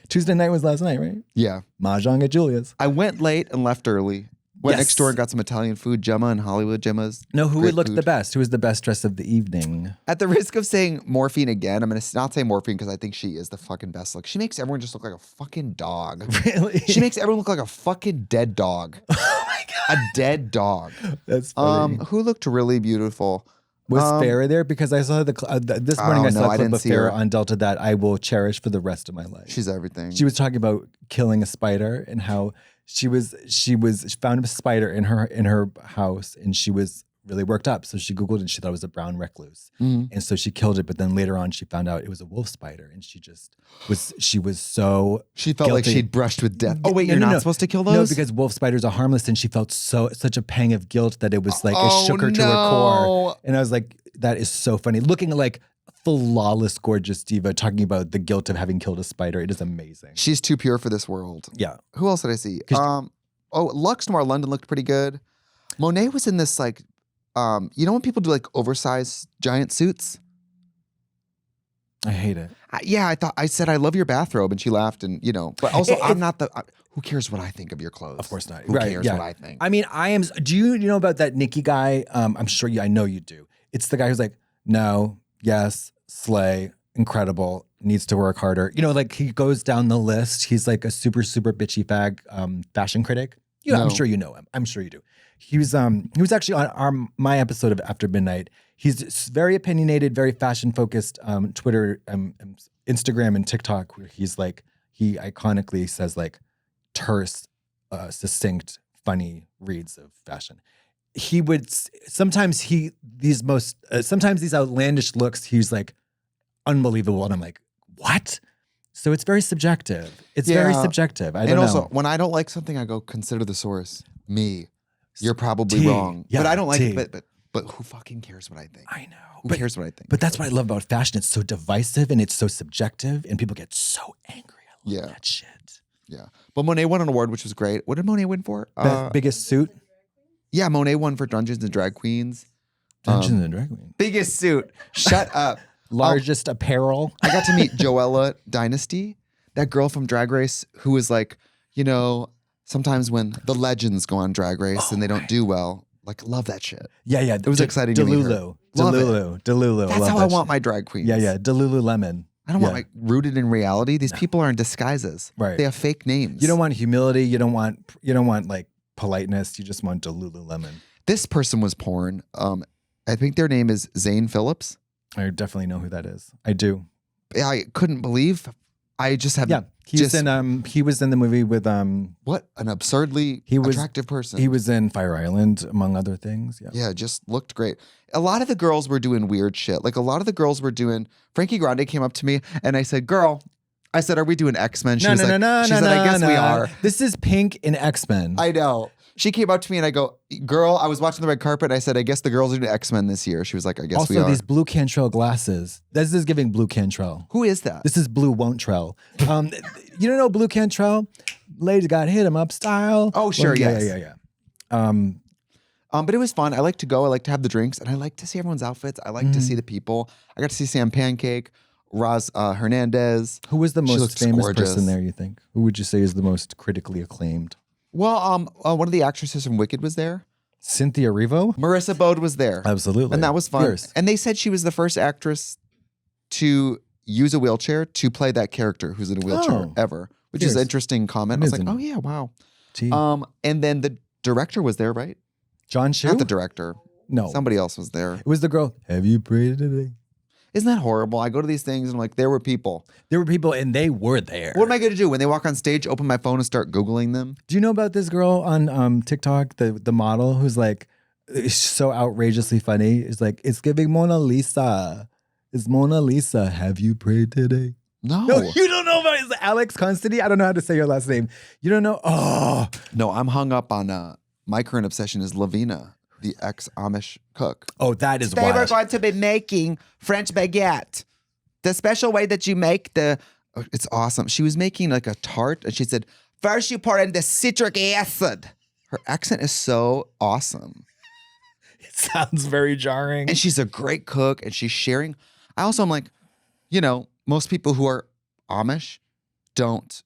Tuesday night was last night, right? Yeah. Mahjong at Julia's. I went late and left early. Went Yes. next door and got some Italian food. Gemma in Hollywood. Gemma's No, who great would look food. the best? Who was the best dress of the evening? At the risk of saying morphine again, I'm going to not say morphine because I think she is the fucking best look. She makes everyone just look like a fucking dog. Really? She makes everyone look like a fucking dead dog. Oh my God. A dead dog. That's funny. Who looked really beautiful? Was Farrah there? Because I saw this morning Oh, I saw no, a I clip didn't of see her. Farrah on Delta that I will cherish for the rest of my life. She's everything. She was talking about killing a spider and how she found a spider in her house and she was really worked up. So she Googled and she thought it was a brown recluse. Mhm. And so she killed it. But then later on she found out it was a wolf spider and she was so She felt like guilty. she'd brushed with death. Oh, wait, No, you're no, not no. supposed to kill No, those? because wolf spiders are harmless and she felt such a pang of guilt that it was like Oh, it shook her to her no. core. And I was like, that is so funny. Looking like flawless, gorgeous diva talking about the guilt of having killed a spider. It is amazing. She's too pure for this world. Yeah. Who else did I see? 'Cause- Lux Noir London looked pretty good. Monet was in this like, you know when people do like oversized giant suits? I hate it. I said I love your bathrobe, and she laughed, and but also I'm not the. Who cares what I think of your clothes? Of course not. Who cares what I think? I mean, I am. Do you know about that Nicki guy? I'm sure I know you do. It's the guy who's like, no, yes, slay, incredible, needs to work harder. Like he goes down the list. He's like a super, super bitchy fag fashion critic. No. I'm sure you know him. I'm sure you do. He was actually on my episode of After Midnight. He's very opinionated, very fashion focused. Twitter, Instagram, and TikTok. Where he iconically says like terse, succinct, funny reads of fashion. He would sometimes these outlandish looks. He's like unbelievable, and I'm like, what? So it's very subjective. It's very subjective. I don't know. And also, when I don't like something, I go consider the source. Me, you're probably wrong. Yeah, but I don't like it. But who fucking cares what I think? I know. Who cares what I think? But that's what I love about fashion. It's so divisive and it's so subjective, and people get so angry. I love that shit. Yeah. But Monet won an award, which was great. What did Monet win for? Biggest suit? Yeah, Monet won for Dungeons and Drag Queens. Dungeons and Drag Queens. Biggest suit. Shut up. Largest apparel. I got to meet Joella Dynasty, that girl from Drag Race who was like, sometimes when the legends go on Drag Race and they don't do well, like, love that shit. Yeah. It was exciting to meet her. Delulu. That's how I want my drag queens. Yeah. Delulu Lemon. I don't want rooted in reality. These people are in disguises. Right. They have fake names. You don't want humility. You don't want like politeness. You just want Delulu Lemon. This person was porn. I think their name is Zane Phillips. I definitely know who that is. I do. I couldn't believe. I just have. Yeah, he was in the movie with What an absurdly attractive person. He was in Fire Island, among other things. Yeah, just looked great. A lot of the girls were doing weird shit. Like a lot of the girls were doing. Frankie Grande came up to me and I said, "Girl," I said, "Are we doing X-Men?" She was like, "I guess we are." This is Pink in X-Men. I know. She came up to me and I go, "Girl," I was watching the red carpet. And I said, "I guess the girls are doing X-Men this year." She was like, "I guess we are." Also, these blue Cantrell glasses. This is giving blue Cantrell. Who is that? This is blue Won'trell. You don't know blue Cantrell? Ladies got hit him up style. Oh, sure, well, yes. Yeah. But it was fun. I like to go. I like to have the drinks, and I like to see everyone's outfits. I like to see the people. I got to see Sam Pancake, Roz Hernandez. Who was the most famous gorgeous. person there, you think? Who would you say is the most critically acclaimed? Well, one of the actresses from Wicked was there. Cynthia Erivo? Marissa Bode was there. Absolutely. And that was fun. Yours. And they said she was the first actress to use a wheelchair to play that character who's in a wheelchair ever, which is an interesting comment. Amazing. I was like, oh yeah, wow. Tea. And then the director was there, right? John Chu? Not the director. No. Somebody else was there. It was the girl. Have you prayed today? Isn't that horrible? I go to these things and I'm like, there were people. There were people and they were there. What am I going to do when they walk on stage, open my phone and start Googling them? Do you know about this girl on TikTok, the model who's like, is so outrageously funny? It's like, it's giving Mona Lisa. It's Mona Lisa. Have you prayed today? No. You don't know about it. It's Alex Constantine. I don't know how to say your last name. You don't know? Oh. No, I'm hung up on my current obsession is Lavina, the ex-Amish cook. Oh, that is Today wild. we're going to be making French baguette. The special way that you make it's awesome. She was making like a tart and she said, first you pour in the citric acid. Her accent is so awesome. It sounds very jarring. And she's a great cook and she's sharing. I'm like, most people who are Amish don't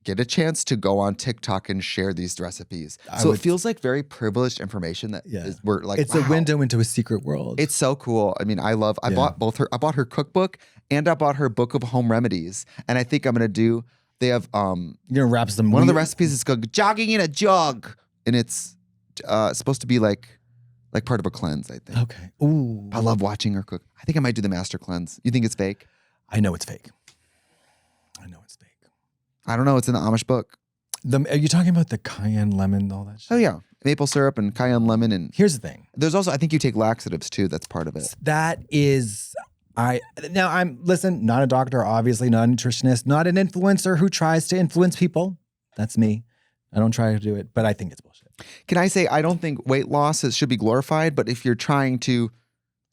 get a chance to go on TikTok and share these recipes. It feels like very privileged information that we're like, it's wow. a window into a secret world. It's so cool. I mean, I bought her cookbook and I bought her book of home remedies. And I think I'm going to do, they have, you're going to wrap some. One of the recipes is called jogging in a jug. And it's supposed to be like part of a cleanse, I think. Okay. Ooh. I love watching her cook. I think I might do the master cleanse. You think it's fake? I know it's fake. I don't know. It's in the Amish book. Are you talking about the cayenne lemon, all that shit? Oh, yeah. Maple syrup and cayenne lemon. And here's the thing. There's also, I think you take laxatives too. That's part of it. That is, I'm not a doctor, obviously, not a nutritionist, not an influencer who tries to influence people. That's me. I don't try to do it, but I think it's bullshit. Can I say, I don't think weight loss should be glorified, but if you're trying to...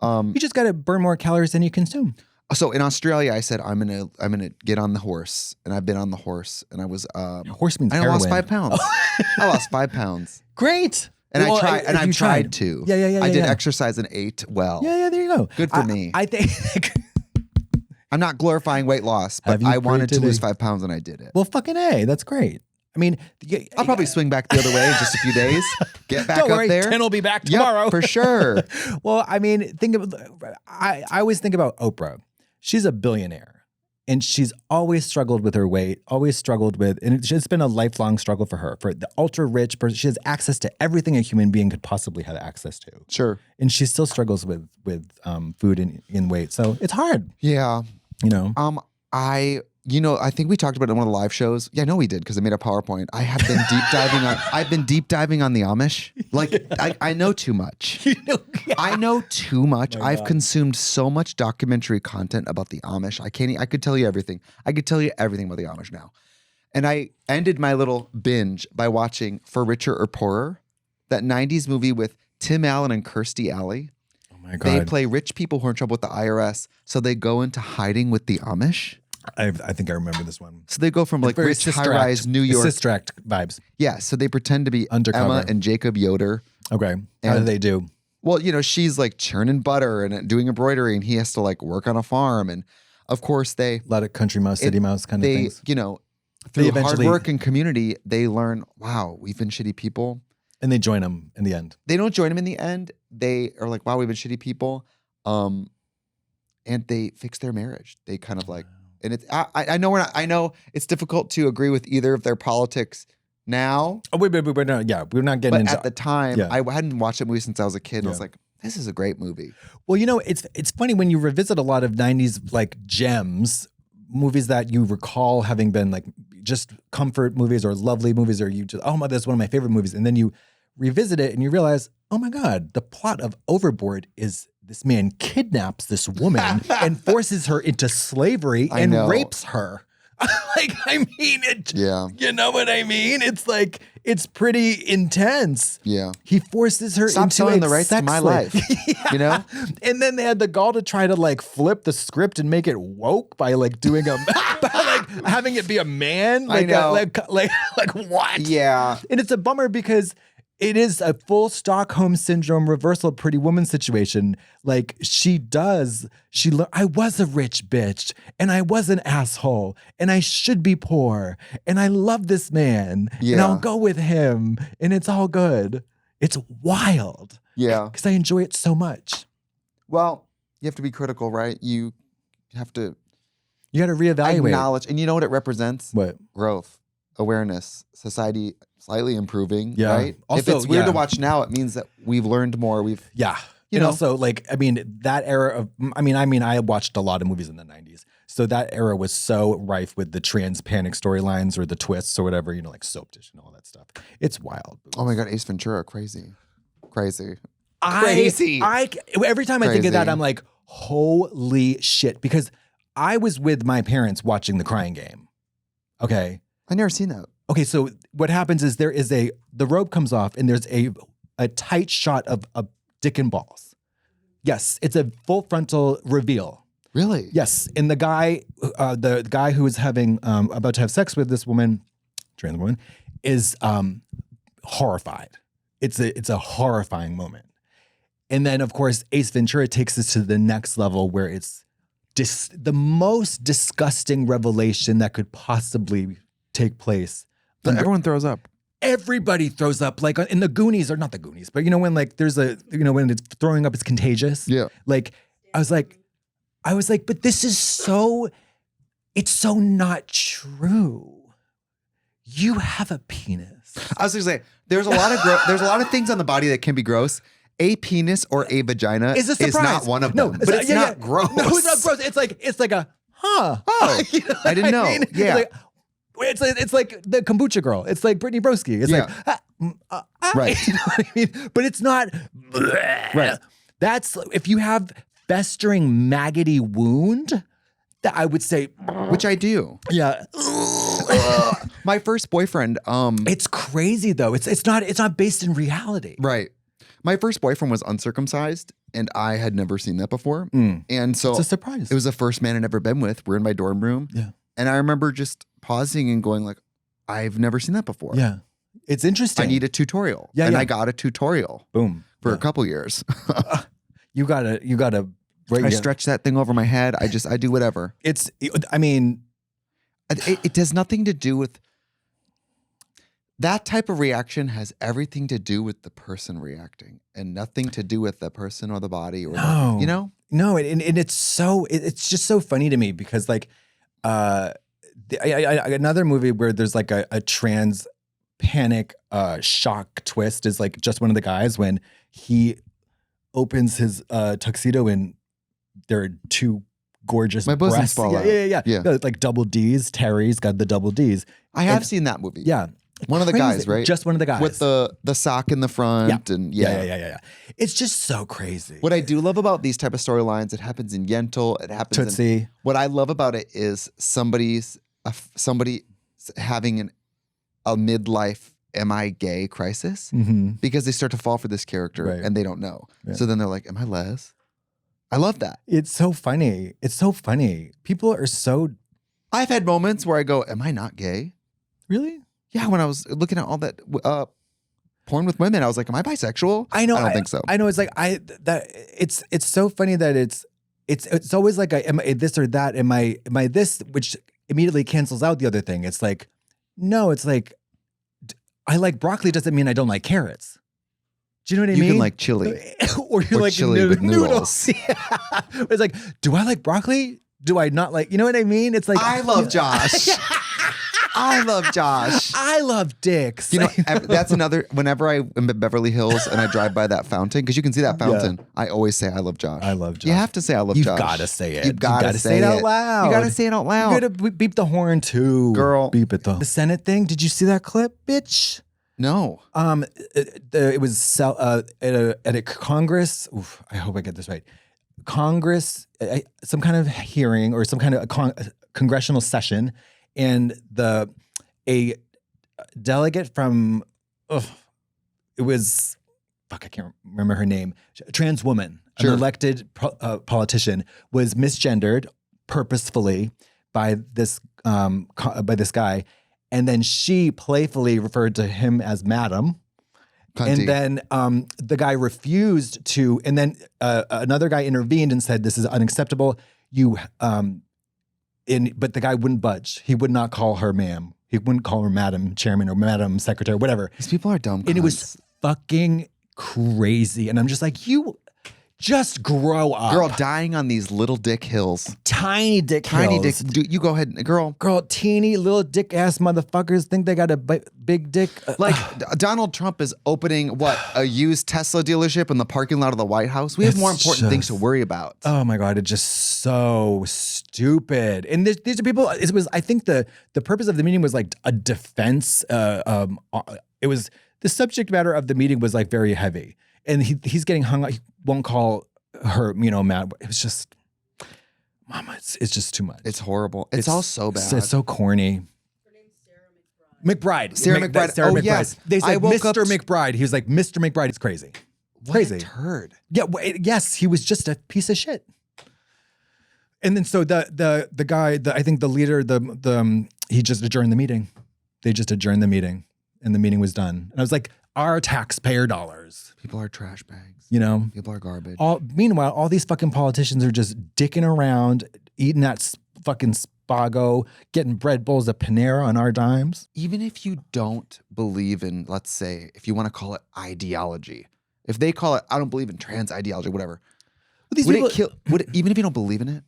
you just got to burn more calories than you consume. So in Australia, I said I'm gonna get on the horse, and I've been on the horse, and I was Horse means I heroin. lost 5 pounds. I lost 5 pounds, Great. and Well, I tried, and if I've you tried to. Yeah. I did yeah. exercise and ate well. Yeah, there you go. Good for me. I think. I'm not glorifying weight loss, Have but you I wanted to created lose a- 5 pounds, and I did it. Well, fucking A. That's great. I mean, I'll probably swing back the other way in just a few days. Get back don't up worry, there. 10 will be back Yep, tomorrow. for sure. Well, I mean, I always think about Oprah. She's a billionaire, and she's always struggled with her weight, always struggled with, and it's been a lifelong struggle for her. For the ultra rich person, she has access to everything a human being could possibly have access to. Sure. And she still struggles with food and weight. So it's hard, Yeah. you know? I think we talked about it in one of the live shows. Yeah, I know we did because I made a PowerPoint. I've been deep diving on the Amish. Like I know too much. I know too much. I've consumed so much documentary content about the Amish. I could tell you everything. I could tell you everything about the Amish now. And I ended my little binge by watching For Richer or Poorer, that 90s movie with Tim Allen and Kirstie Alley. Oh my God. They play rich people who are in trouble with the IRS, so they go into hiding with the Amish. I think I remember this one. So they go from like Very rich Sister high-rise Act. New York. Sister Act vibes. Yeah, so they pretend to be Undercover. Emma and Jacob Yoder. Okay. How do And- they do? Well, she's like churning butter and doing embroidery, and he has to like work on a farm. And of course, A lot of country mouse, city mouse kind of they, things. through hard eventually- work and community, they learn, wow, we've been shitty people. And they join them in the end. They don't join him in the end. They are like, wow, we've been shitty people. And they fix their marriage. They kind of like, and it's, I know I know it's difficult to agree with either of their politics now. Oh, wait, no, yeah, we're not getting But into at the time, yeah. I hadn't watched that movie since I was a kid. And I was Yeah. like, this is a great movie. Well, it's funny when you revisit a lot of 90s like gems, movies that you recall having been like just comfort movies or lovely movies, or you just, oh my, that's one of my favorite movies. And then you revisit it and you realize, oh my God, the plot of Overboard is this man kidnaps this woman and forces her into slavery I and know. rapes her. Yeah. You know what I mean? It's like, it's pretty intense. Yeah. He forces her Stop into selling a the rights to sex my slave. life. You know? And then they had the gall to try to like flip the script and make it woke by like doing by like having it be a man. I Like know. like what? Yeah. And it's a bummer because it is a full Stockholm syndrome reversal Pretty Woman situation. Like I was a rich bitch and I was an asshole and I should be poor and I love this man and Yeah. I'll go with him and it's all good. It's wild Yeah. because I enjoy it so much. Well, you have to be critical, right? You have to You got to reevaluate. acknowledge. And you know what it represents? What? Growth, awareness, society slightly improving, Yeah. right? If Also, it's weird yeah. to watch now, it means that we've learned more. Yeah. You And know. also, like, I mean, that era of, I watched a lot of movies in the 90s. So that era was so rife with the trans panic storylines or the twists or whatever, like Soap Dish and all that stuff. It's wild. Oh my God, Ace Ventura, crazy. Crazy. Every time I think of that, Crazy. I'm like, holy shit. Because I was with my parents watching The Crying Game. Okay. I never seen that. Okay, so what happens is the robe comes off and there's a tight shot of dick and balls. Yes, it's a full frontal reveal. Really? Yes, and the guy who is about to have sex with this woman, trans woman, is horrified. It's a horrifying moment. And then, of course, Ace Ventura takes this to the next level where it's the most disgusting revelation that could possibly take place. But everyone throws up. Everybody throws up, like in the Goonies, or not the Goonies, but when like there's when it's throwing up, it's contagious. Yeah. Like I was like, but this is it's so not true. You have a penis. I was going to say, there's a lot of things on the body that can be gross. A penis or a vagina Is a surprise. not one of them. But it's not gross. No, it's not gross. It's like a huh. Oh, You know I didn't what know. mean? Yeah. It's like the kombucha girl. It's like Brittany Broski. It's Yeah. like Right. You know what I mean? But it's not. Right. That's if you have festering maggoty wound. That I would say, Which I do. yeah. My first boyfriend, It's crazy though. It's not based in reality. right. My first boyfriend was uncircumcised, and I had never seen that before. And so It's a surprise. it was the first man I'd ever been with. We're in my dorm room. Yeah. And I remember just pausing and going like, I've never seen that before. Yeah. It's interesting. I need a tutorial. Yeah, and yeah. I got a tutorial Boom. for Yeah. a couple years. You gotta. I stretch that thing over my head. I do whatever. I mean, It has nothing to do with that type of reaction. Has everything to do with the person reacting and nothing to do with the person or the body or No. you know? no, and it's just so funny to me because like, another movie where there's like a trans panic shock twist is like just one of the guys when he opens his tuxedo and there are two gorgeous My bosoms breasts. fall out. Yeah. Yeah. Like double D's. Terry's got the double D's. I have And- seen that movie. Yeah. One of the Crazy. guys, right? Just one of the guys. With the sock in the front and Yeah. It's just so crazy. What I do love about these type of storylines, it happens in Yentl, it happens in Tootsie. what I love about it is somebody having a midlife am I gay crisis because they start to fall for this character Right. and they don't know. Yeah. So then they're like, am I les? I love that. It's so funny. It's so funny. People are so I've had moments where I go, am I not gay? really. Yeah, when I was looking at all that porn with women, I was like, am I bisexual? I know. I don't think so. I know. It's like it's so funny that it's always like am I this or that? Am I this? Which immediately cancels out the other thing. It's like no. It's like I like broccoli doesn't mean I don't like carrots. Do you know what I mean? You can like chili. or you Or like chili with noodles. Yeah. It's like, do I like broccoli? Do I not like? You know what I mean? It's like I love Josh. I love Josh. I love dicks. You know, that's another. Whenever I am at Beverly Hills and I drive by that fountain, because you can see that fountain, I always say I love Josh. I love Josh. You have to say I love You've Josh. got to say it. You've got to say it out loud. You got to say it out loud. You gotta beep the horn too, Girl. Beep it though. The Senate thing. Did you see that clip, bitch? No. It was at a Congress. Oof, I hope I get this right. Congress, some kind of hearing or some kind of congressional session, and a delegate from it was I can't remember her name. A trans woman, Sure. an elected politician, was misgendered purposefully by this guy. And then she playfully referred to him as madam. Cunty. And then the guy refused to, and then another guy intervened and said, this is unacceptable. But the guy wouldn't budge. He would not call her ma'am. He wouldn't call her madam chairman or madam secretary, whatever. These people are dumb. And it cunts. was fucking crazy. And I'm just like, you just grow up. girl dying on these little dick hills. Tiny dick Tiny hills. dick. Dude, you go ahead, girl. Girl, teeny little dick ass motherfuckers think they got a big dick. Like Donald Trump is opening a used Tesla dealership in the parking lot of the White House. We have It's more important things to just- worry about. Oh my God, it's just so stupid. And these are people, it was, I think the purpose of the meeting was like a defense. It was, the subject matter of the meeting was like very heavy. And he's getting hung up. He won't call her, mad. It was just, mama, it's just too much. It's horrible. It's all so bad. It's so corny. Her name's Sarah McBride. McBride. Sarah McBride. Sarah Oh, McBride. yes. They I said woke up Mr. to- McBride. He was like, Mr. McBride is crazy. What Crazy. a turd. Yeah, yes, he was just a piece of shit. And then so the guy, I think the leader, he just adjourned the meeting. They just adjourned the meeting, and the meeting was done. And I was like, our taxpayer dollars, People are trash bags. People are garbage. Meanwhile, all these fucking politicians are just dicking around, eating that fucking Spago, getting bread bowls of Panera on our dimes. Even if you don't believe in, let's say, if you want to call it ideology, if they call it, I don't believe in trans ideology, whatever. These Would people, it kill? Even if you don't believe in it,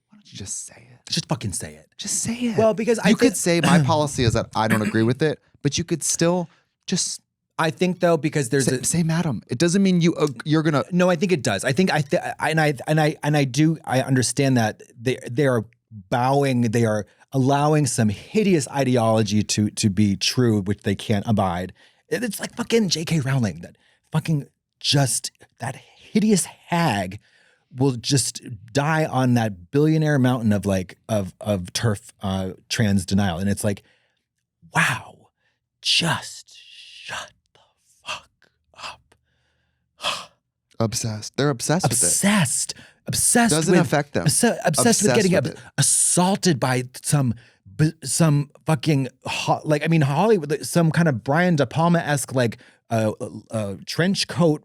why don't you just say it? just fucking say it. Just say it. Well, because you could say my policy is that I don't agree with it, but you could still just I think though, because there's say madam. It doesn't mean you're gonna. No, I think it does. I think I understand that they are bowing, they are allowing some hideous ideology to be true, which they can't abide. It's like fucking J.K. Rowling, that fucking just that hideous hag will just die on that billionaire mountain of turf trans denial, and it's like, wow, just shut the fuck up. Obsessed. They're obsessed with it. Obsessed. Doesn't with, affect them. Obsessed with getting with it. assaulted by some fucking Hollywood, some kind of Brian De Palma-esque trench coat,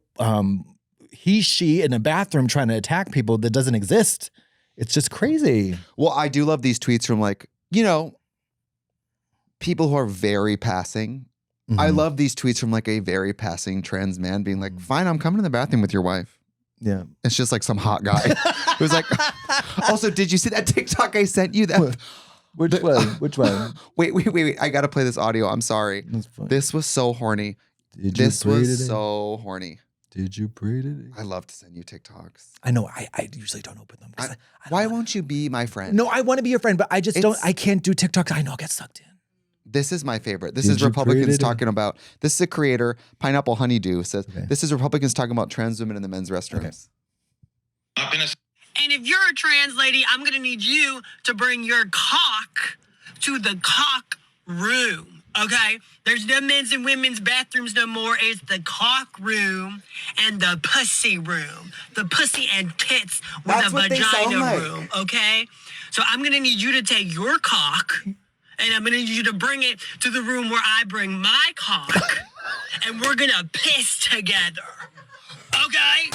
she in a bathroom trying to attack people that doesn't exist. It's just crazy. Well, I do love these tweets from people who are very passing. Mm-hmm. I love these tweets from a very passing trans man being like, fine, I'm coming to the bathroom with your wife. Yeah. It's just some hot guy who's like, also, did you see that TikTok I sent you? Which one? Wait. I got to play this audio. I'm sorry. This was so horny. This was so horny. Did you pray today? I love to send you TikToks. I know. I usually don't open them. Why won't you be my friend? No, I want to be your friend, but I just don't. I can't do TikToks. I know I'll get sucked in. This is my favorite. This is Republicans talking about, this is a creator, Pineapple Honeydew says, this is Republicans talking about trans women in the men's restrooms. And if you're a trans lady, I'm going to need you to bring your cock to the cock room, okay? There's no men's and women's bathrooms no more. It's the cock room and the pussy room. The pussy and tits with a vagina room, okay? So I'm going to need you to take your cock and I'm going to need you to bring it to the room where I bring my cock and we're going to piss together. Okay?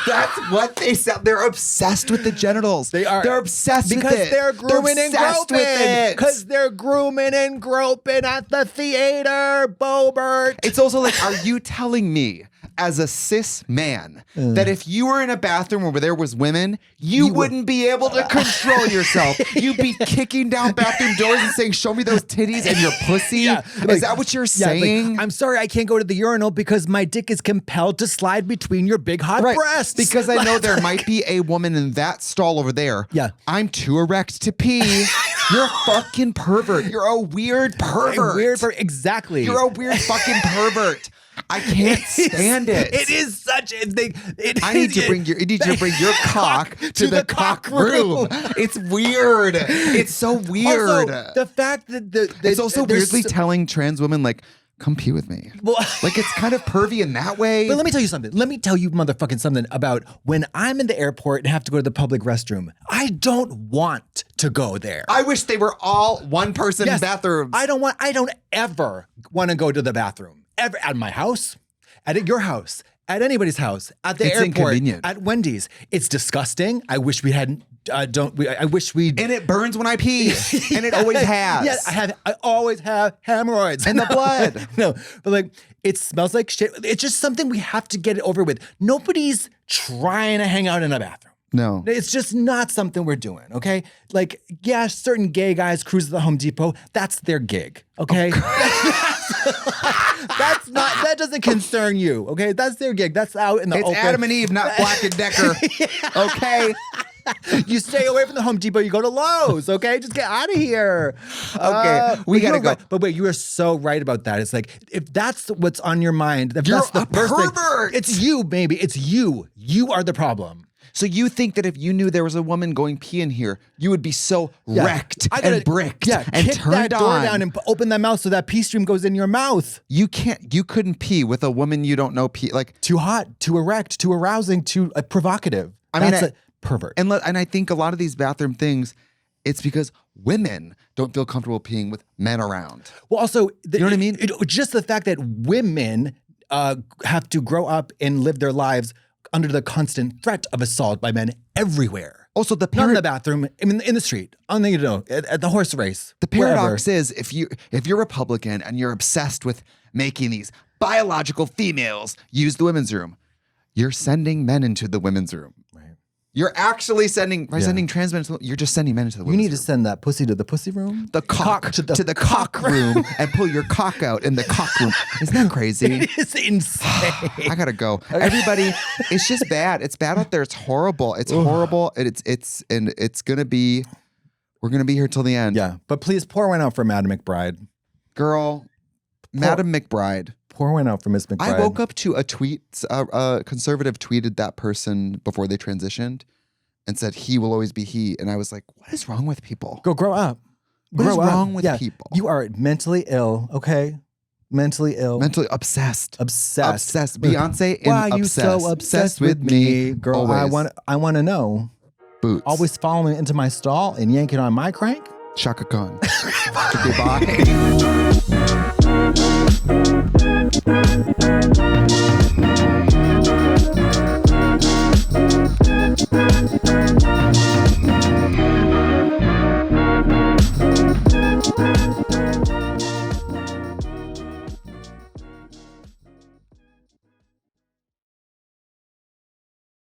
That's what they sell. They're obsessed with the genitals. They are. They're obsessed with it. Because they're grooming and groping. Because they're grooming and groping at the theater, Bobert. It's also are you telling me as a cis man that if you were in a bathroom where there was women, you wouldn't be able to control yourself? You'd be kicking down bathroom doors and saying, show me those titties and your pussy? Yeah, is that what you're saying? I'm sorry, I can't go to the urinal because my dick is compelled to slide between your big hot breasts. Because I know there might be a woman in that stall over there. Yeah. I'm too erect to pee. You're a fucking pervert. You're a weird pervert. Exactly. You're a weird fucking pervert. I can't stand it. It is such a thing. I need you to bring your cock to the cock room. It's weird. It's so weird. Also, the fact that it's also weirdly telling trans women come pee with me. Well, it's kind of pervy in that way. But let me tell you something. Let me tell you motherfucking something about when I'm in the airport and have to go to the public restroom. I don't want to go there. I wish they were all one person bathrooms. I don't ever want to go to the bathroom. Ever at my house, at your house, at anybody's house, at the airport, at Wendy's. It's disgusting. I wish we hadn't. I wish we. And it burns when I pee, and it always has. Yeah, I always have hemorrhoids and the blood. No, but it smells like shit. It's just something we have to get it over with. Nobody's trying to hang out in a bathroom. No. It's just not something we're doing, okay? Certain gay guys cruise at the Home Depot. That's their gig, okay? That doesn't concern you, okay? That's their gig. That's out in the open. It's Adam and Eve, not Black and Decker, okay? You stay away from the Home Depot. You go to Lowe's, okay? Just get out of here. Okay, we gotta go. But wait, you are so right about that. It's if that's what's on your mind, if you're that's the a pervert. It's you, baby. It's you. You are the problem. So you think that if you knew there was a woman going pee in here, you would be so wrecked and bricked and kick turned that door on down and open that mouth so that pee stream goes in your mouth. You couldn't pee with a woman you don't know pee. Too hot, too erect, too arousing, too provocative. That's a pervert. And I think a lot of these bathroom things, it's because women don't feel comfortable peeing with men around. Well, also, you know what I mean? Just the fact that women have to grow up and live their lives under the constant threat of assault by men everywhere. Also, not in the bathroom, in the street, at the horse race. The paradox is if you're Republican and you're obsessed with making these biological females use the women's room, you're sending men into the women's room. Right. You're actually sending trans men. You're just sending men into the women's room. You need to send that pussy to the pussy room. The cock to the cock room and pull your cock out in the cock room. Isn't that crazy? It is insane. I gotta go. Everybody, it's just bad. It's bad out there. It's horrible. It's horrible. It's gonna be. We're gonna be here till the end. Yeah, but please pour one out for Madam McBride. Girl, Madam McBride. Pour one out for Miss McBride. I woke up to a tweet. A conservative tweeted that person before they transitioned and said, he will always be he. And I was like, what is wrong with people? Go grow up. What is wrong with people? You are mentally ill, okay? Mentally ill. Mentally obsessed. Obsessed. Beyonce in Why are you obsessed. so obsessed with me? Girl, Always. I want to know. Boots. Always following into my stall and yanking on my crank? Chaka Khan. Goodbye.